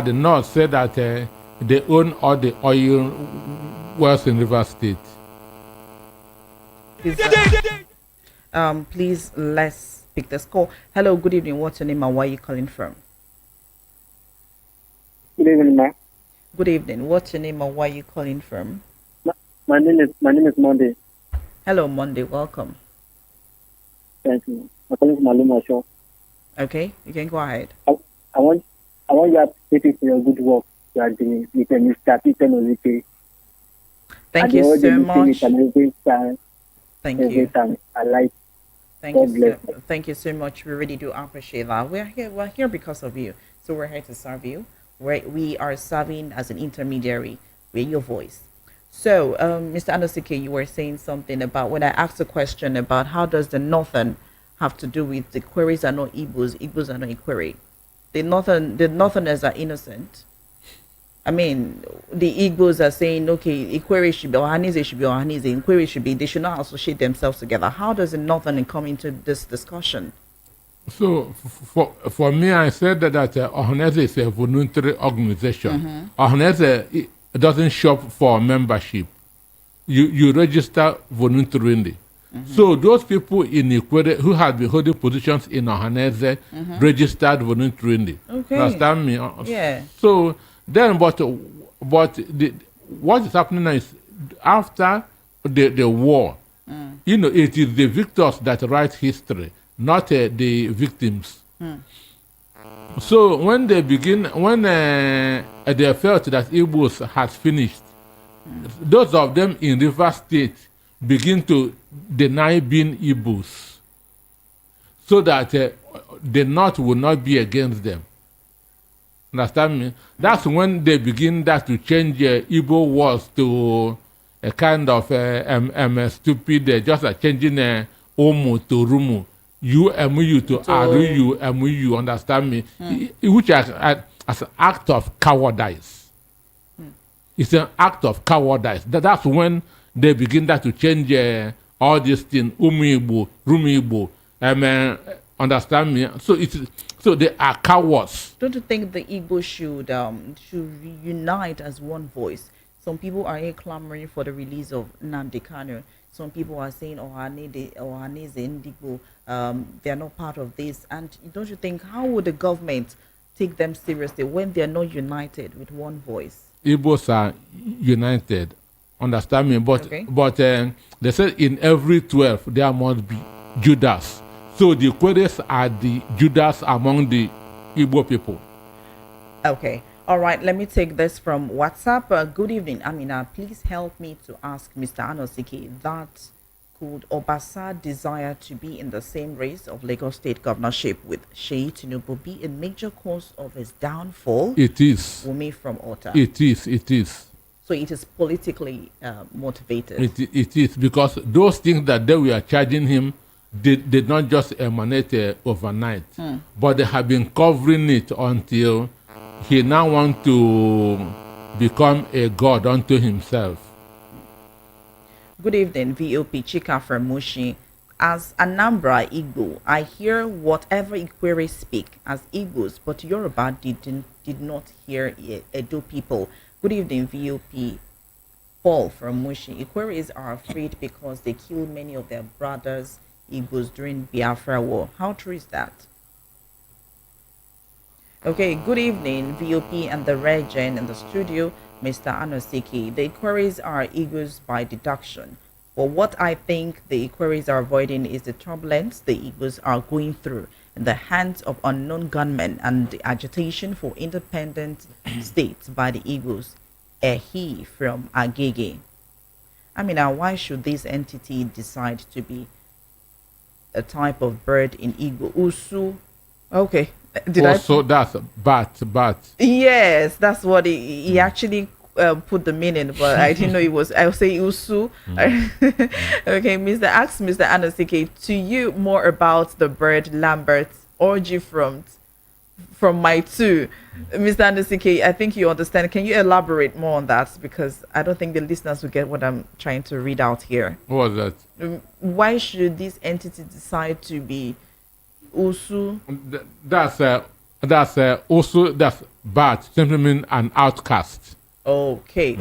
the North said that they own all the oil wells in River State? Please, let's pick this call. Hello, good evening. What's your name and where are you calling from? Good evening, ma'am. Good evening. What's your name and where are you calling from? My name is Monday. Hello, Monday. Welcome. Thank you. I'm calling from Aluma Show. Okay, you can go ahead. I want you to appreciate for your good work you are doing with Mr. Peter Ozike. Thank you so much. Thank you. I like. Thank you so much. We really do appreciate that. We're here because of you. So we're here to serve you. We are serving as an intermediary. We're your voice. So, Mr. Anosike, you were saying something about when I asked a question about how does the Northern have to do with the Equeries are not Igbos, Igbos are not Equery. The Northerners are innocent. I mean, the Igbos are saying, okay, Equery should be Ohanaeze, Equery should be, they should not associate themselves together. How does the Northern come into this discussion? So, for me, I said that Ohanaeze is a voluntary organization. Ohanaeze doesn't shop for membership. You register voluntarily. So those people in Equery who have been holding positions in Ohanaeze registered voluntarily. Okay. Understand me? Yeah. So then, what is happening is after the war, You know, it is the victors that write history, not the victims. So when they felt that Igbos had finished, those of them in River State begin to deny being Igbos, so that the North will not be against them. Understand me? That's when they begin to change Igbo words to a kind of stupid, just like changing Omu to Rumu, UMU to Aru MU, understand me? Which as an act of cowardice. It's an act of cowardice. That's when they begin to change all these things, Igbo, Igbo, understand me? So they are cowards. Don't you think the Igbo should reunite as one voice? Some people are here clamoring for the release of Nnamdi Kanu. Some people are saying Ohanaeze Ndigbo, they are not part of this. And don't you think, how would the government take them seriously when they are not united with one voice? Igbos are united, understand me? But they said in every 12 there must be Judas. So the Equeries are the Judas among the Igbo people. Okay. All right. Let me take this from WhatsApp. Good evening, Amina. Please help me to ask Mr. Anosike that could Obasa desire to be in the same race of Lagos State governorship with Sheyi Tinubu be a major cause of his downfall? It is. Wumi from Ota. It is. So it is politically motivated. It is, because those things that they were charging him did not just emanate overnight, but they have been covering it until he now wants to become a god unto himself. Good evening, VOP Chika from Mushi. As Anambra Igbo, I hear whatever Equery speak as Igbos, but Yoruba did not hear Edo people. Good evening, VOP Paul from Mushi. Equeries are afraid because they kill many of their brothers Igbos during Biafra War. How true is that? Okay, good evening, VOP and the Regent in the studio, Mr. Anosiki. The Equeries are Igbos by deduction. But what I think the Equeries are avoiding is the turbulence the Igbos are going through in the hands of unknown gunmen and the agitation for independent states by the Igbos. Ehi from Agege. I mean, why should this entity decide to be a type of bird in Igbo? Usu. Okay. That's bat. Yes, that's what he actually put the meaning, but I didn't know it was. I'll say Usu. Okay, ask Mr. Anosike, to you more about the bird Lambert orgy from my two. Mr. Anosike, I think you understand. Can you elaborate more on that? Because I don't think the listeners will get what I'm trying to read out here. What was that? Why should this entity decide to be Usu? That's Usu. That's bad. Simply mean an outcast. Okay.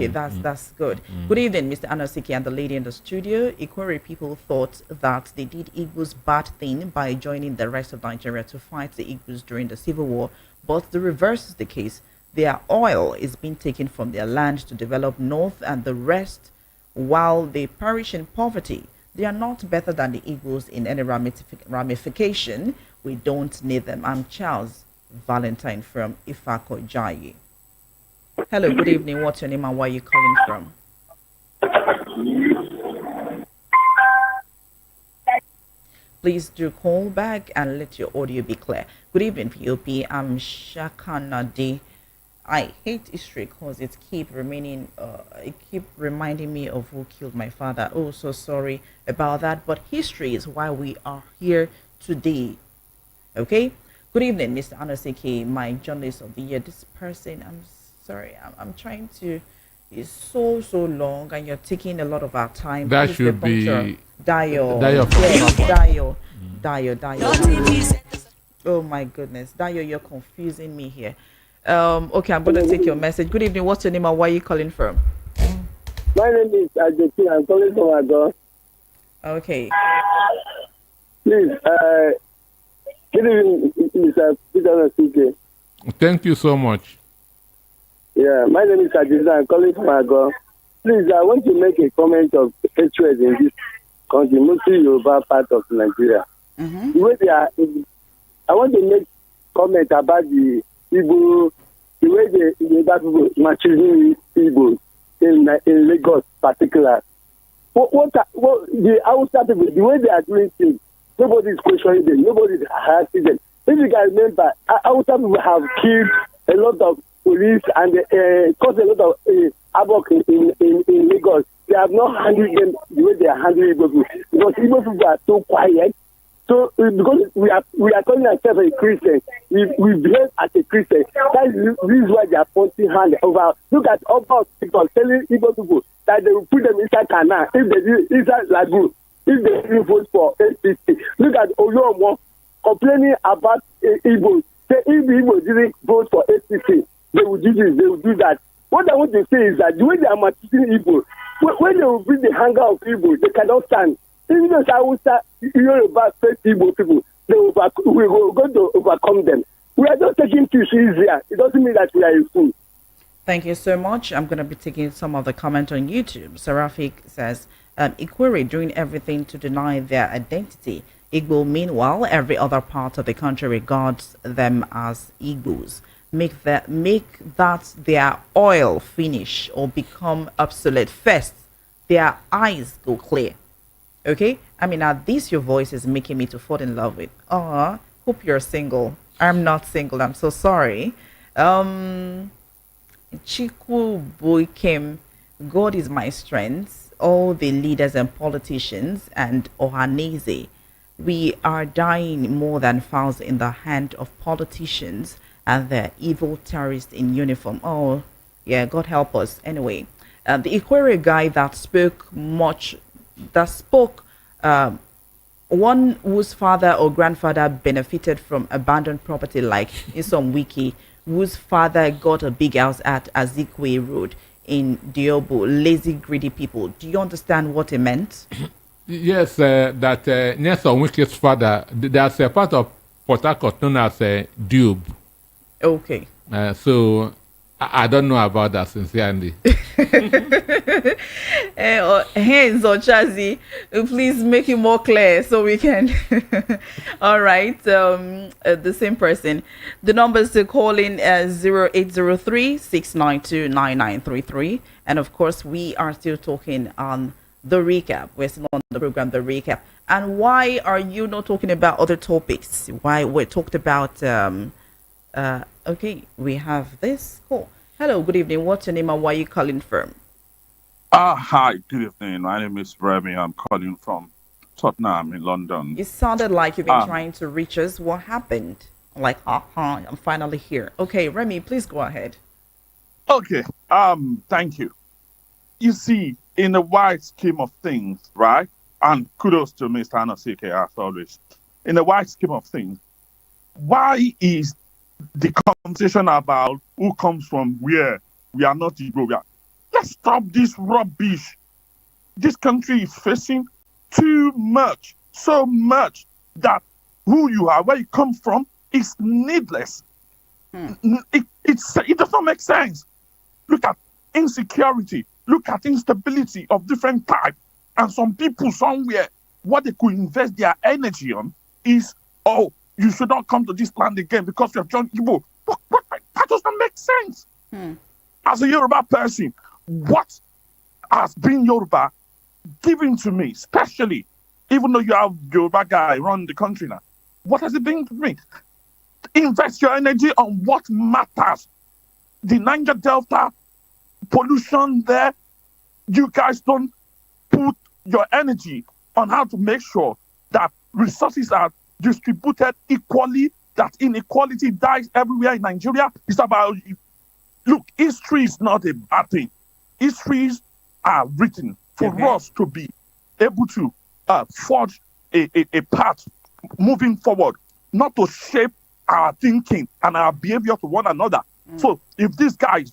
That's good. Good evening, Mr. Anosike and the lady in the studio. Equery people thought that they did Igbo's bad thing by joining the rest of Nigeria to fight the Igbos during the Civil War, but the reverse is the case. Their oil is being taken from their land to develop north, and the rest, while they perish in poverty, they are not better than the Igbos in any ramification. We don't need them. I'm Charles Valentine from Ifako Jayi. Hello, good evening. What's your name and where are you calling from? Please do call back and let your audio be clear. Good evening, VOP. I'm Shakanadi. I hate history because it keep reminding me of who killed my father. Oh, so sorry about that. But history is why we are here today. Okay. Good evening, Mr. Anosike, my journalist of the year. This person, I'm sorry, I'm trying to. It's so long, and you're taking a lot of our time. That should be Dio. Yes, Dio. Oh my goodness, Dio, you're confusing me here. Okay, I'm going to take your message. Good evening. What's your name and where are you calling from? My name is Ajeti. I'm calling from Ago. Okay. Please, good evening, Mr. Peter Anosike. Thank you so much. Yeah, my name is Ajeti. I'm calling from Ago. Please, I want to make a comment of hatred in this country, mostly Yoruba part of Nigeria. The way they are, I want to make comment about the Igbo, the way the Yoruba people marching Igbo in Lagos, particular. What the outside people, the way they are doing things, nobody is questioning them, nobody is harassing them. If you guys remember, outside people have killed a lot of police and caused a lot of havoc in Lagos. They have not handled them the way they are handling Igbo people, because Igbo people are so quiet. So because we are calling ourselves a Christian, we behave as a Christian. That is why they are pointing hand over. Look at Obasa telling Igbo people that they will put them inside Kanu if they do inside Lagoon, if they didn't vote for APC. Look at Oyomo complaining about Igbo. Say if the Igbo didn't vote for APC, they will do this, they will do that. What I want to say is that the way they are marketing Igbo, when they will bring the hunger of Igbo, they cannot stand. Even though Hausa, Yoruba, Igbo people, we are going to overcome them. We are just taking things easier. It doesn't mean that we are a fool. Thank you so much. I'm going to be taking some of the comment on YouTube. Seraphic says, Equery doing everything to deny their identity. Igbo, meanwhile, every other part of the country regards them as Igbos. Make that their oil finish or become obsolete first. Their eyes go clear. Okay, I mean, at this your voice is making me to fall in love with. Hope you're single. I'm not single. I'm so sorry. Chiku Boykem, God is my strength. All the leaders and politicians and Ohanaeze, we are dying more than fowls in the hand of politicians and the evil terrorists in uniform. Oh, yeah, God help us. Anyway, the Equery guy that spoke one whose father or grandfather benefited from abandoned property, like in some wiki, whose father got a big house at Azikwe Road in Diobo. Lazy, greedy people. Do you understand what it meant? Yes, that Nelson Wiki's father, there's a part of Port Harcourt known as Dube. Okay. So I don't know about that sincerely. Hands on Chazi, please make it more clear so we can. All right. The same person. The numbers to call in 0803-692-9933. And of course, we are still talking on the recap. We're still on the program, the recap. And why are you not talking about other topics? Why we talked about okay, we have this call. Hello, good evening. What's your name and why are you calling from? Hi, good evening. My name is Remy. I'm calling from Tottenham in London. It sounded like you've been trying to reach us. What happened? Like, I'm finally here. Okay, Remy, please go ahead. Okay, thank you. You see, in the wide scheme of things, right? And kudos to Mr. Anosike as always. In the wide scheme of things, why is the conversation about who comes from where? We are not Igbo. Let's stop this rubbish. This country is facing too much, so much that who you are, where you come from, is needless. It does not make sense. Look at insecurity. Look at instability of different types. And some people somewhere, what they could invest their energy on is, oh, you should not come to this land again because you have joined Igbo. That does not make sense. As a Yoruba person, what has been Yoruba given to me, especially, even though you have Yoruba guy run the country now, what has it been to me? Invest your energy on what matters. The Niger Delta, pollution there, you guys don't put your energy on how to make sure that resources are distributed equally, that inequality dies everywhere in Nigeria. It's about, look, history is not a bad thing. Histories are written for us to be able to forge a path moving forward, not to shape our thinking and our behavior to one another. So if these guys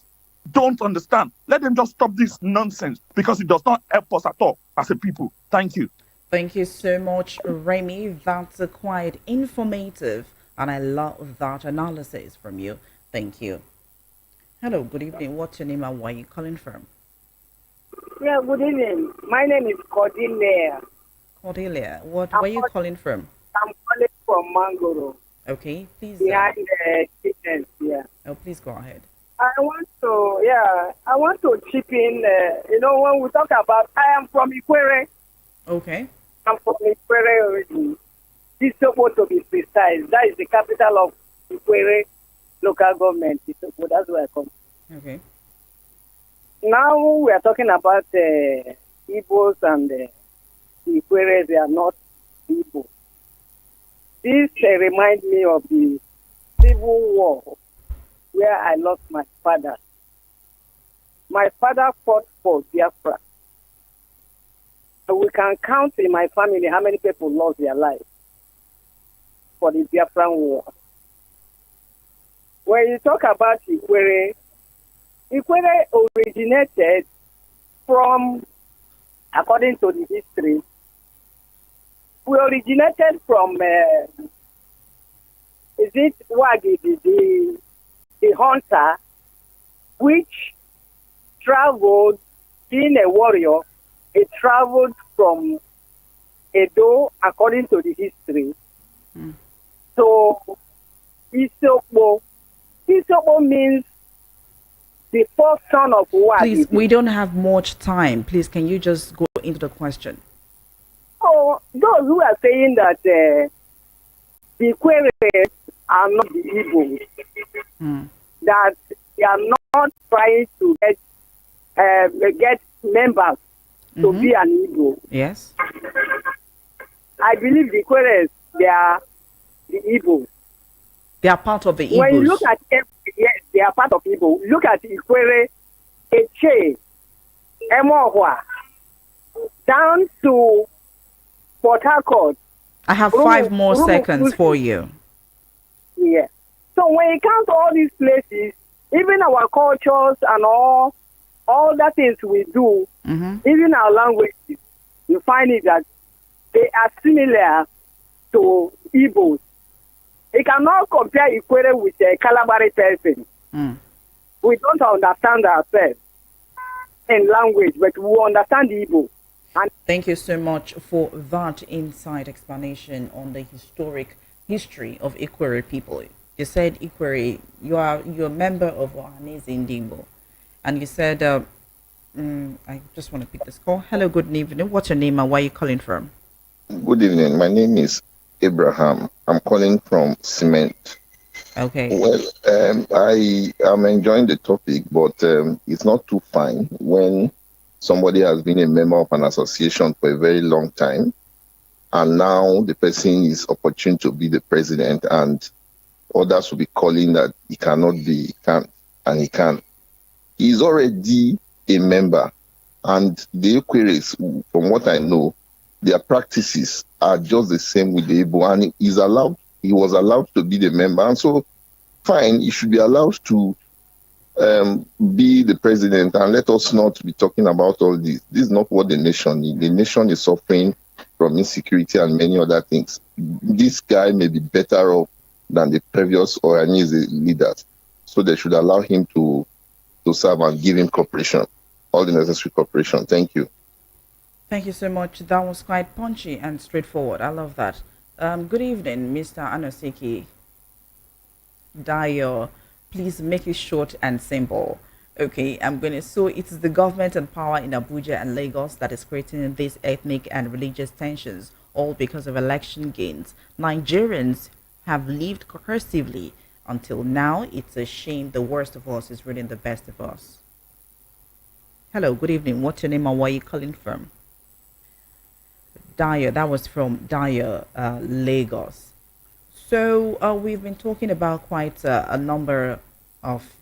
don't understand, let them just stop this nonsense because it does not help us at all as a people. Thank you. Thank you so much, Remy. That's quite informative, and I love that analysis from you. Thank you. Hello, good evening. What's your name and where are you calling from? Yeah, good evening. My name is Cordelia. Cordelia, where are you calling from? I'm calling from Mangoro. Okay, please. Behind the chickens, yeah. Oh, please go ahead. I want to chip in. When we talk about, I am from Equery. Okay. I'm from Equery originally. This is supposed to be precise. That is the capital of Equery local government. That's where I come. Okay. Now we are talking about Igbos and the Equery. They are not Igbo. This reminds me of the Civil War where I lost my father. My father fought for Biafra. So we can count in my family how many people lost their lives for the Biafran War. When you talk about Equery originated from, according to the history, we originated from, is it Wagi, the hunter, which traveled, being a warrior, he traveled from Edo, according to the history. So, Isopo means the fourth son of Wagi. Please, we don't have much time. Please, can you just go into the question? So, those who are saying that the Equery are not the Igbo, that they are not trying to get members to be an Igbo. Yes. I believe the Equeries, they are the Igbo. They are part of the Igbos. When you look at yes, they are part of Igbo. Look at Equery, Eche, Emohua, down to Port Harcourt. I have 5 more seconds for you. Yeah. So when you count all these places, even our cultures and all the things we do, even our languages, you find it that they are similar to Igbos. You cannot compare Equery with a Calabari person. We don't understand ourselves in language, but we understand Igbo. Thank you so much for that inside explanation on the history of Equery people. You said Equery, you're a member of Ohanaeze Ndigbo, and you said, I just want to pick this call. Hello, good evening. What's your name and where are you calling from? Good evening. My name is Abraham. I'm calling from Cement. Okay. Well, I am enjoying the topic, but it's not too fine when somebody has been a member of an association for a very long time, and now the person is opportune to be the president, and others will be calling that he cannot be, he can't, and he can. He's already a member, and the Equeries, from what I know, their practices are just the same with the Igbo, and he was allowed to be the member, and so fine, he should be allowed to be the president, and let us not be talking about all this. This is not what the nation needs. The nation is suffering from insecurity and many other things. This guy may be better off than the previous Ohanaeze leaders, so they should allow him to serve and give him cooperation, all the necessary cooperation. Thank you. Thank you so much. That was quite punchy and straightforward. I love that. Good evening, Mr. Anosiki Dayo. Please make it short and simple. Okay, so it is the government and power in Abuja and Lagos that is creating these ethnic and religious tensions, all because of election gains. Nigerians have lived cohesively until now. It's a shame the worst of us is really the best of us. Hello, good evening. What's your name and where are you calling from? Dyer, that was from Dyer, Lagos. So we've been talking about quite a number of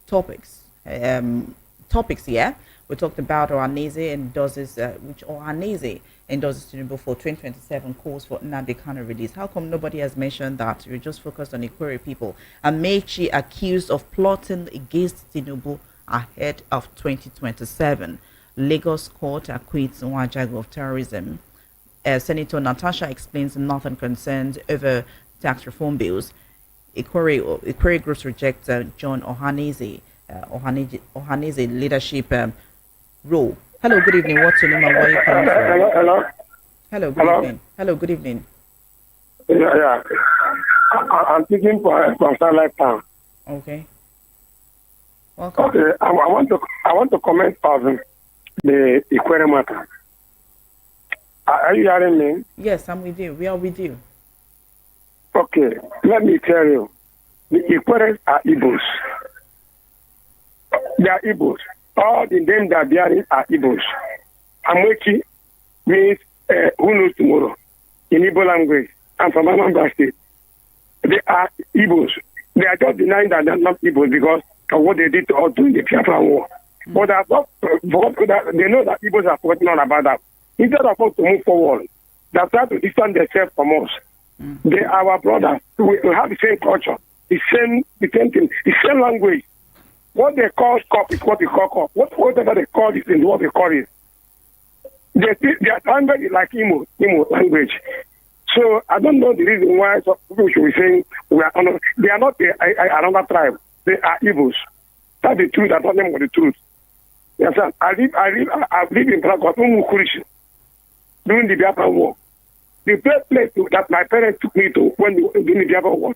topics. Yeah. We talked about Ohanaeze endorses, which Ohanaeze endorses Tinubu for 2027 calls for Nnamdi Kanu release. How come nobody has mentioned that? You're just focused on Equery people. Amaechi accused of plotting against Tinubu ahead of 2027. Lagos court acquits Nwajagu of terrorism. Senator Natasha explains nothing concerns over tax reform bills. Equery groups reject John Ohanaeze leadership role. Hello, good evening. What's your name and where are you calling from? Hello. Hello, good evening. Hello, good evening. Yeah. I'm speaking from Starlight Town. Okay. Welcome. Okay, I want to comment on the Equery matter. Are you hearing me? Yes, I'm with you. We are with you. Okay, let me tell you. The Equeries are Igbos. They are Igbos. All the names that they are in are Igbos. Amaechi means who knows tomorrow in Igbo language. I'm from Anambra State. They are Igbos. They are just denying that they're not Igbos because of what they did to us during the Biafran War. But they know that Igbos are forgetting all about that. Instead of us to move forward, they try to distance themselves from us. They are our brothers. We have the same culture, the same thing, the same language. What they call cop is what we call cop. Whatever they call it is what they call it. Their language is like Imo language. So I don't know the reason why some people should be saying they are not another tribe. They are Igbos. That's the truth. That's nothing but the truth. Yes, sir. I live in Prague, Umukurishi, during the Biafran War. The first place that my parents took me to when during the Biafran War was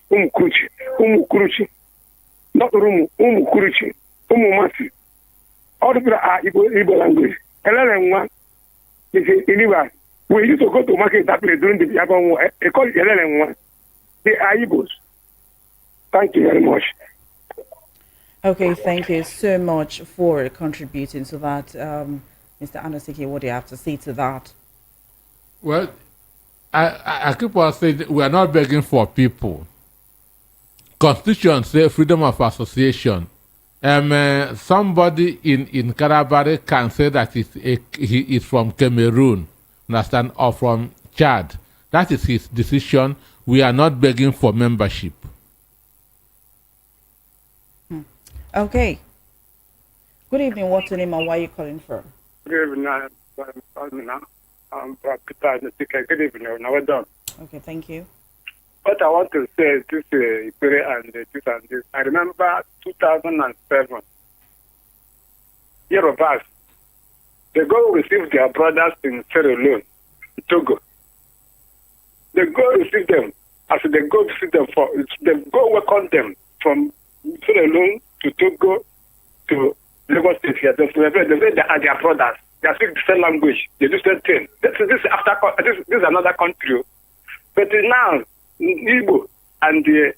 Umukurishi. Not Rumu, Umukurishi, Umumasi. All the people are Igbo language. LLM1, they say, anyway, we used to go to market that place during the Biafran War. They call it LLM1. They are Igbos. Thank you very much. Okay, thank you so much for contributing to that. Mr. Anosike, what do you have to say to that? Well, I keep on saying we are not begging for people. Constitution says freedom of association. Somebody in Karabari can say that he is from Cameroon, understand, or from Chad. That is his decision. We are not begging for membership. Okay. Good evening. What's your name and where are you calling from? Good evening. I'm from Peter. Good evening. Now we're done. Okay, thank you. What I want to say is this Equery and this. I remember 2007. Yorubas, they go receive their brothers in Sierra Leone, Togo. They go receive them. As they go visit them, they go welcome them from Sierra Leone to Togo to Lagos State here. They say they are their brothers. They speak the same language. They do the same thing. This is another country. But now, Igbo and the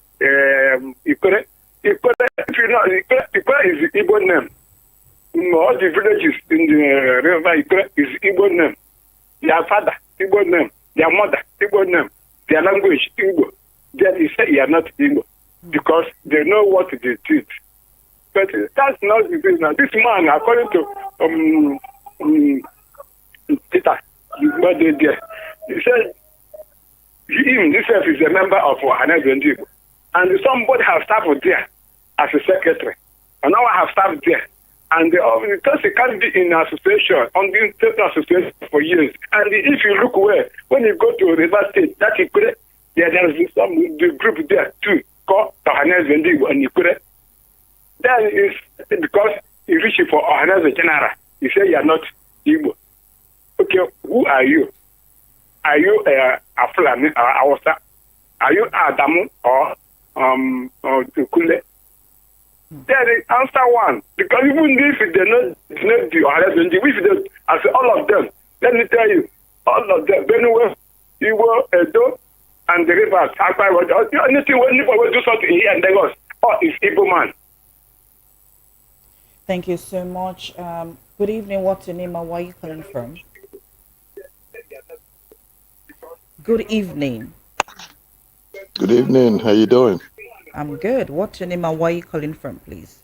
Equery is Igbo name. All the villages in the river Equery is Igbo name. Their father, Igbo name. Their mother, Igbo name. Their language, Igbo. Then they say you are not Igbo because they know what they did. But that's not the business. This man, according to Peter, he said him himself is a member of Ohanaeze Ndigbo, and somebody has served there as a secretary, and now I have served there. And because he can't be in association, on the association for years. And if you look well, when you go to River State, that Equery, there is the group there too, called Ohanaeze Ndigbo and Equery. That is because he reached for Ohanaeze General. He said you are not Igbo. Okay, who are you? Are you a Fulani or Awasa? Are you Adamu or Kule? There is answer one. Because even if they know the Ohanaeze Ndigbo, if they, I say all of them, let me tell you, all of them, Benue, Igbo, Edo, and the rivers, anything when people do something here and Lagos, is Igbo man. Thank you so much. Good evening. What's your name and where are you calling from? Good evening. Good evening. How you doing? I'm good. What's your name and where are you calling from, please?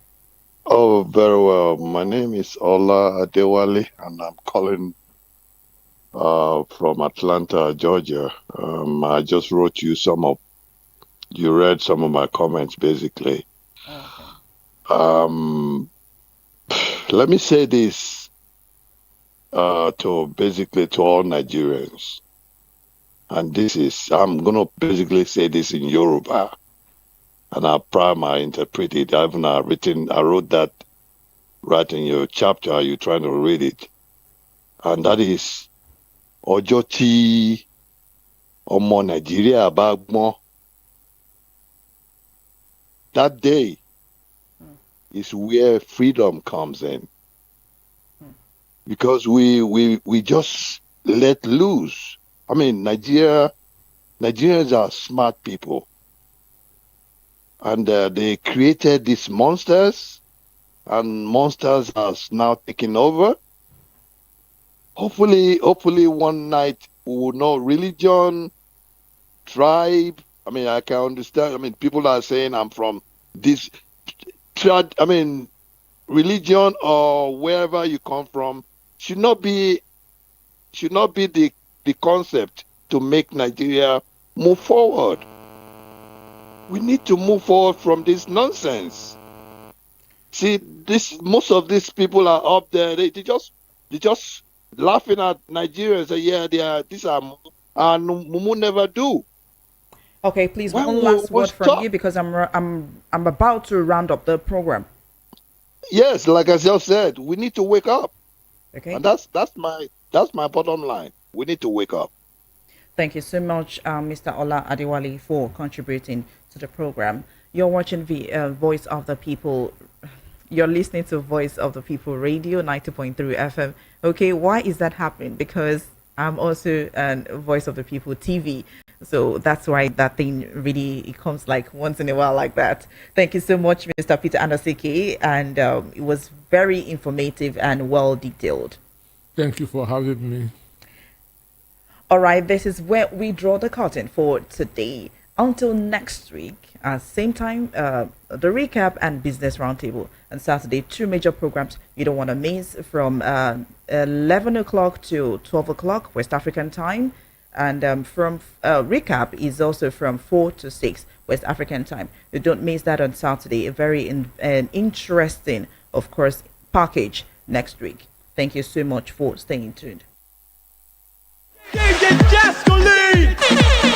Oh, very well. My name is Ola Adewale, and I'm calling from Atlanta, Georgia. I just wrote you you read some of my comments, basically. Okay. Let me say this to all Nigerians. And I'm going to basically say this in Yoruba. And I interpret it. I wrote that right in your chapter. You're trying to read it. And that is, ọjọ́ tí ọmọ Nàìjíríà bá gbọ́n, that day is where freedom comes in. Because we just let loose. I mean, Nigerians are smart people. And they created these monsters, and monsters are now taking over. Hopefully one night we will know religion, tribe. I mean, I can understand. I mean, people are saying I'm from this tribe. I mean, religion or wherever you come from should not be the concept to make Nigeria move forward. We need to move forward from this nonsense. See, most of these people are up there. They just laughing at Nigerians. Say, yeah, these are and Mumu never do. Okay, please, one last word from you, because I'm about to round up the program. Yes, like I just said, we need to wake up. Okay, and that's my bottom line. We need to wake up. Thank you so much, Mr. Ola Adewale, for contributing to the program. You're watching the Voice of the People. You're listening to Voice of the People Radio 90.3 FM. Okay, why is that happening? Because I'm also Voice of the People TV. So that's why that thing really, it comes like once in a while like that. Thank you so much, Mr. Peter Andosike. And it was very informative and well detailed. Thank you for having me. All right, this is where we draw the curtain for today. Until next week, same time, the recap and business roundtable on Saturday. 2 major programs you don't want to miss from 11 o'clock to 12 o'clock West African time. And from recap is also from 4 to 6 West African time. You don't miss that on Saturday. A very interesting, of course, package next week. Thank you so much for staying tuned. DJ Jasco Lee!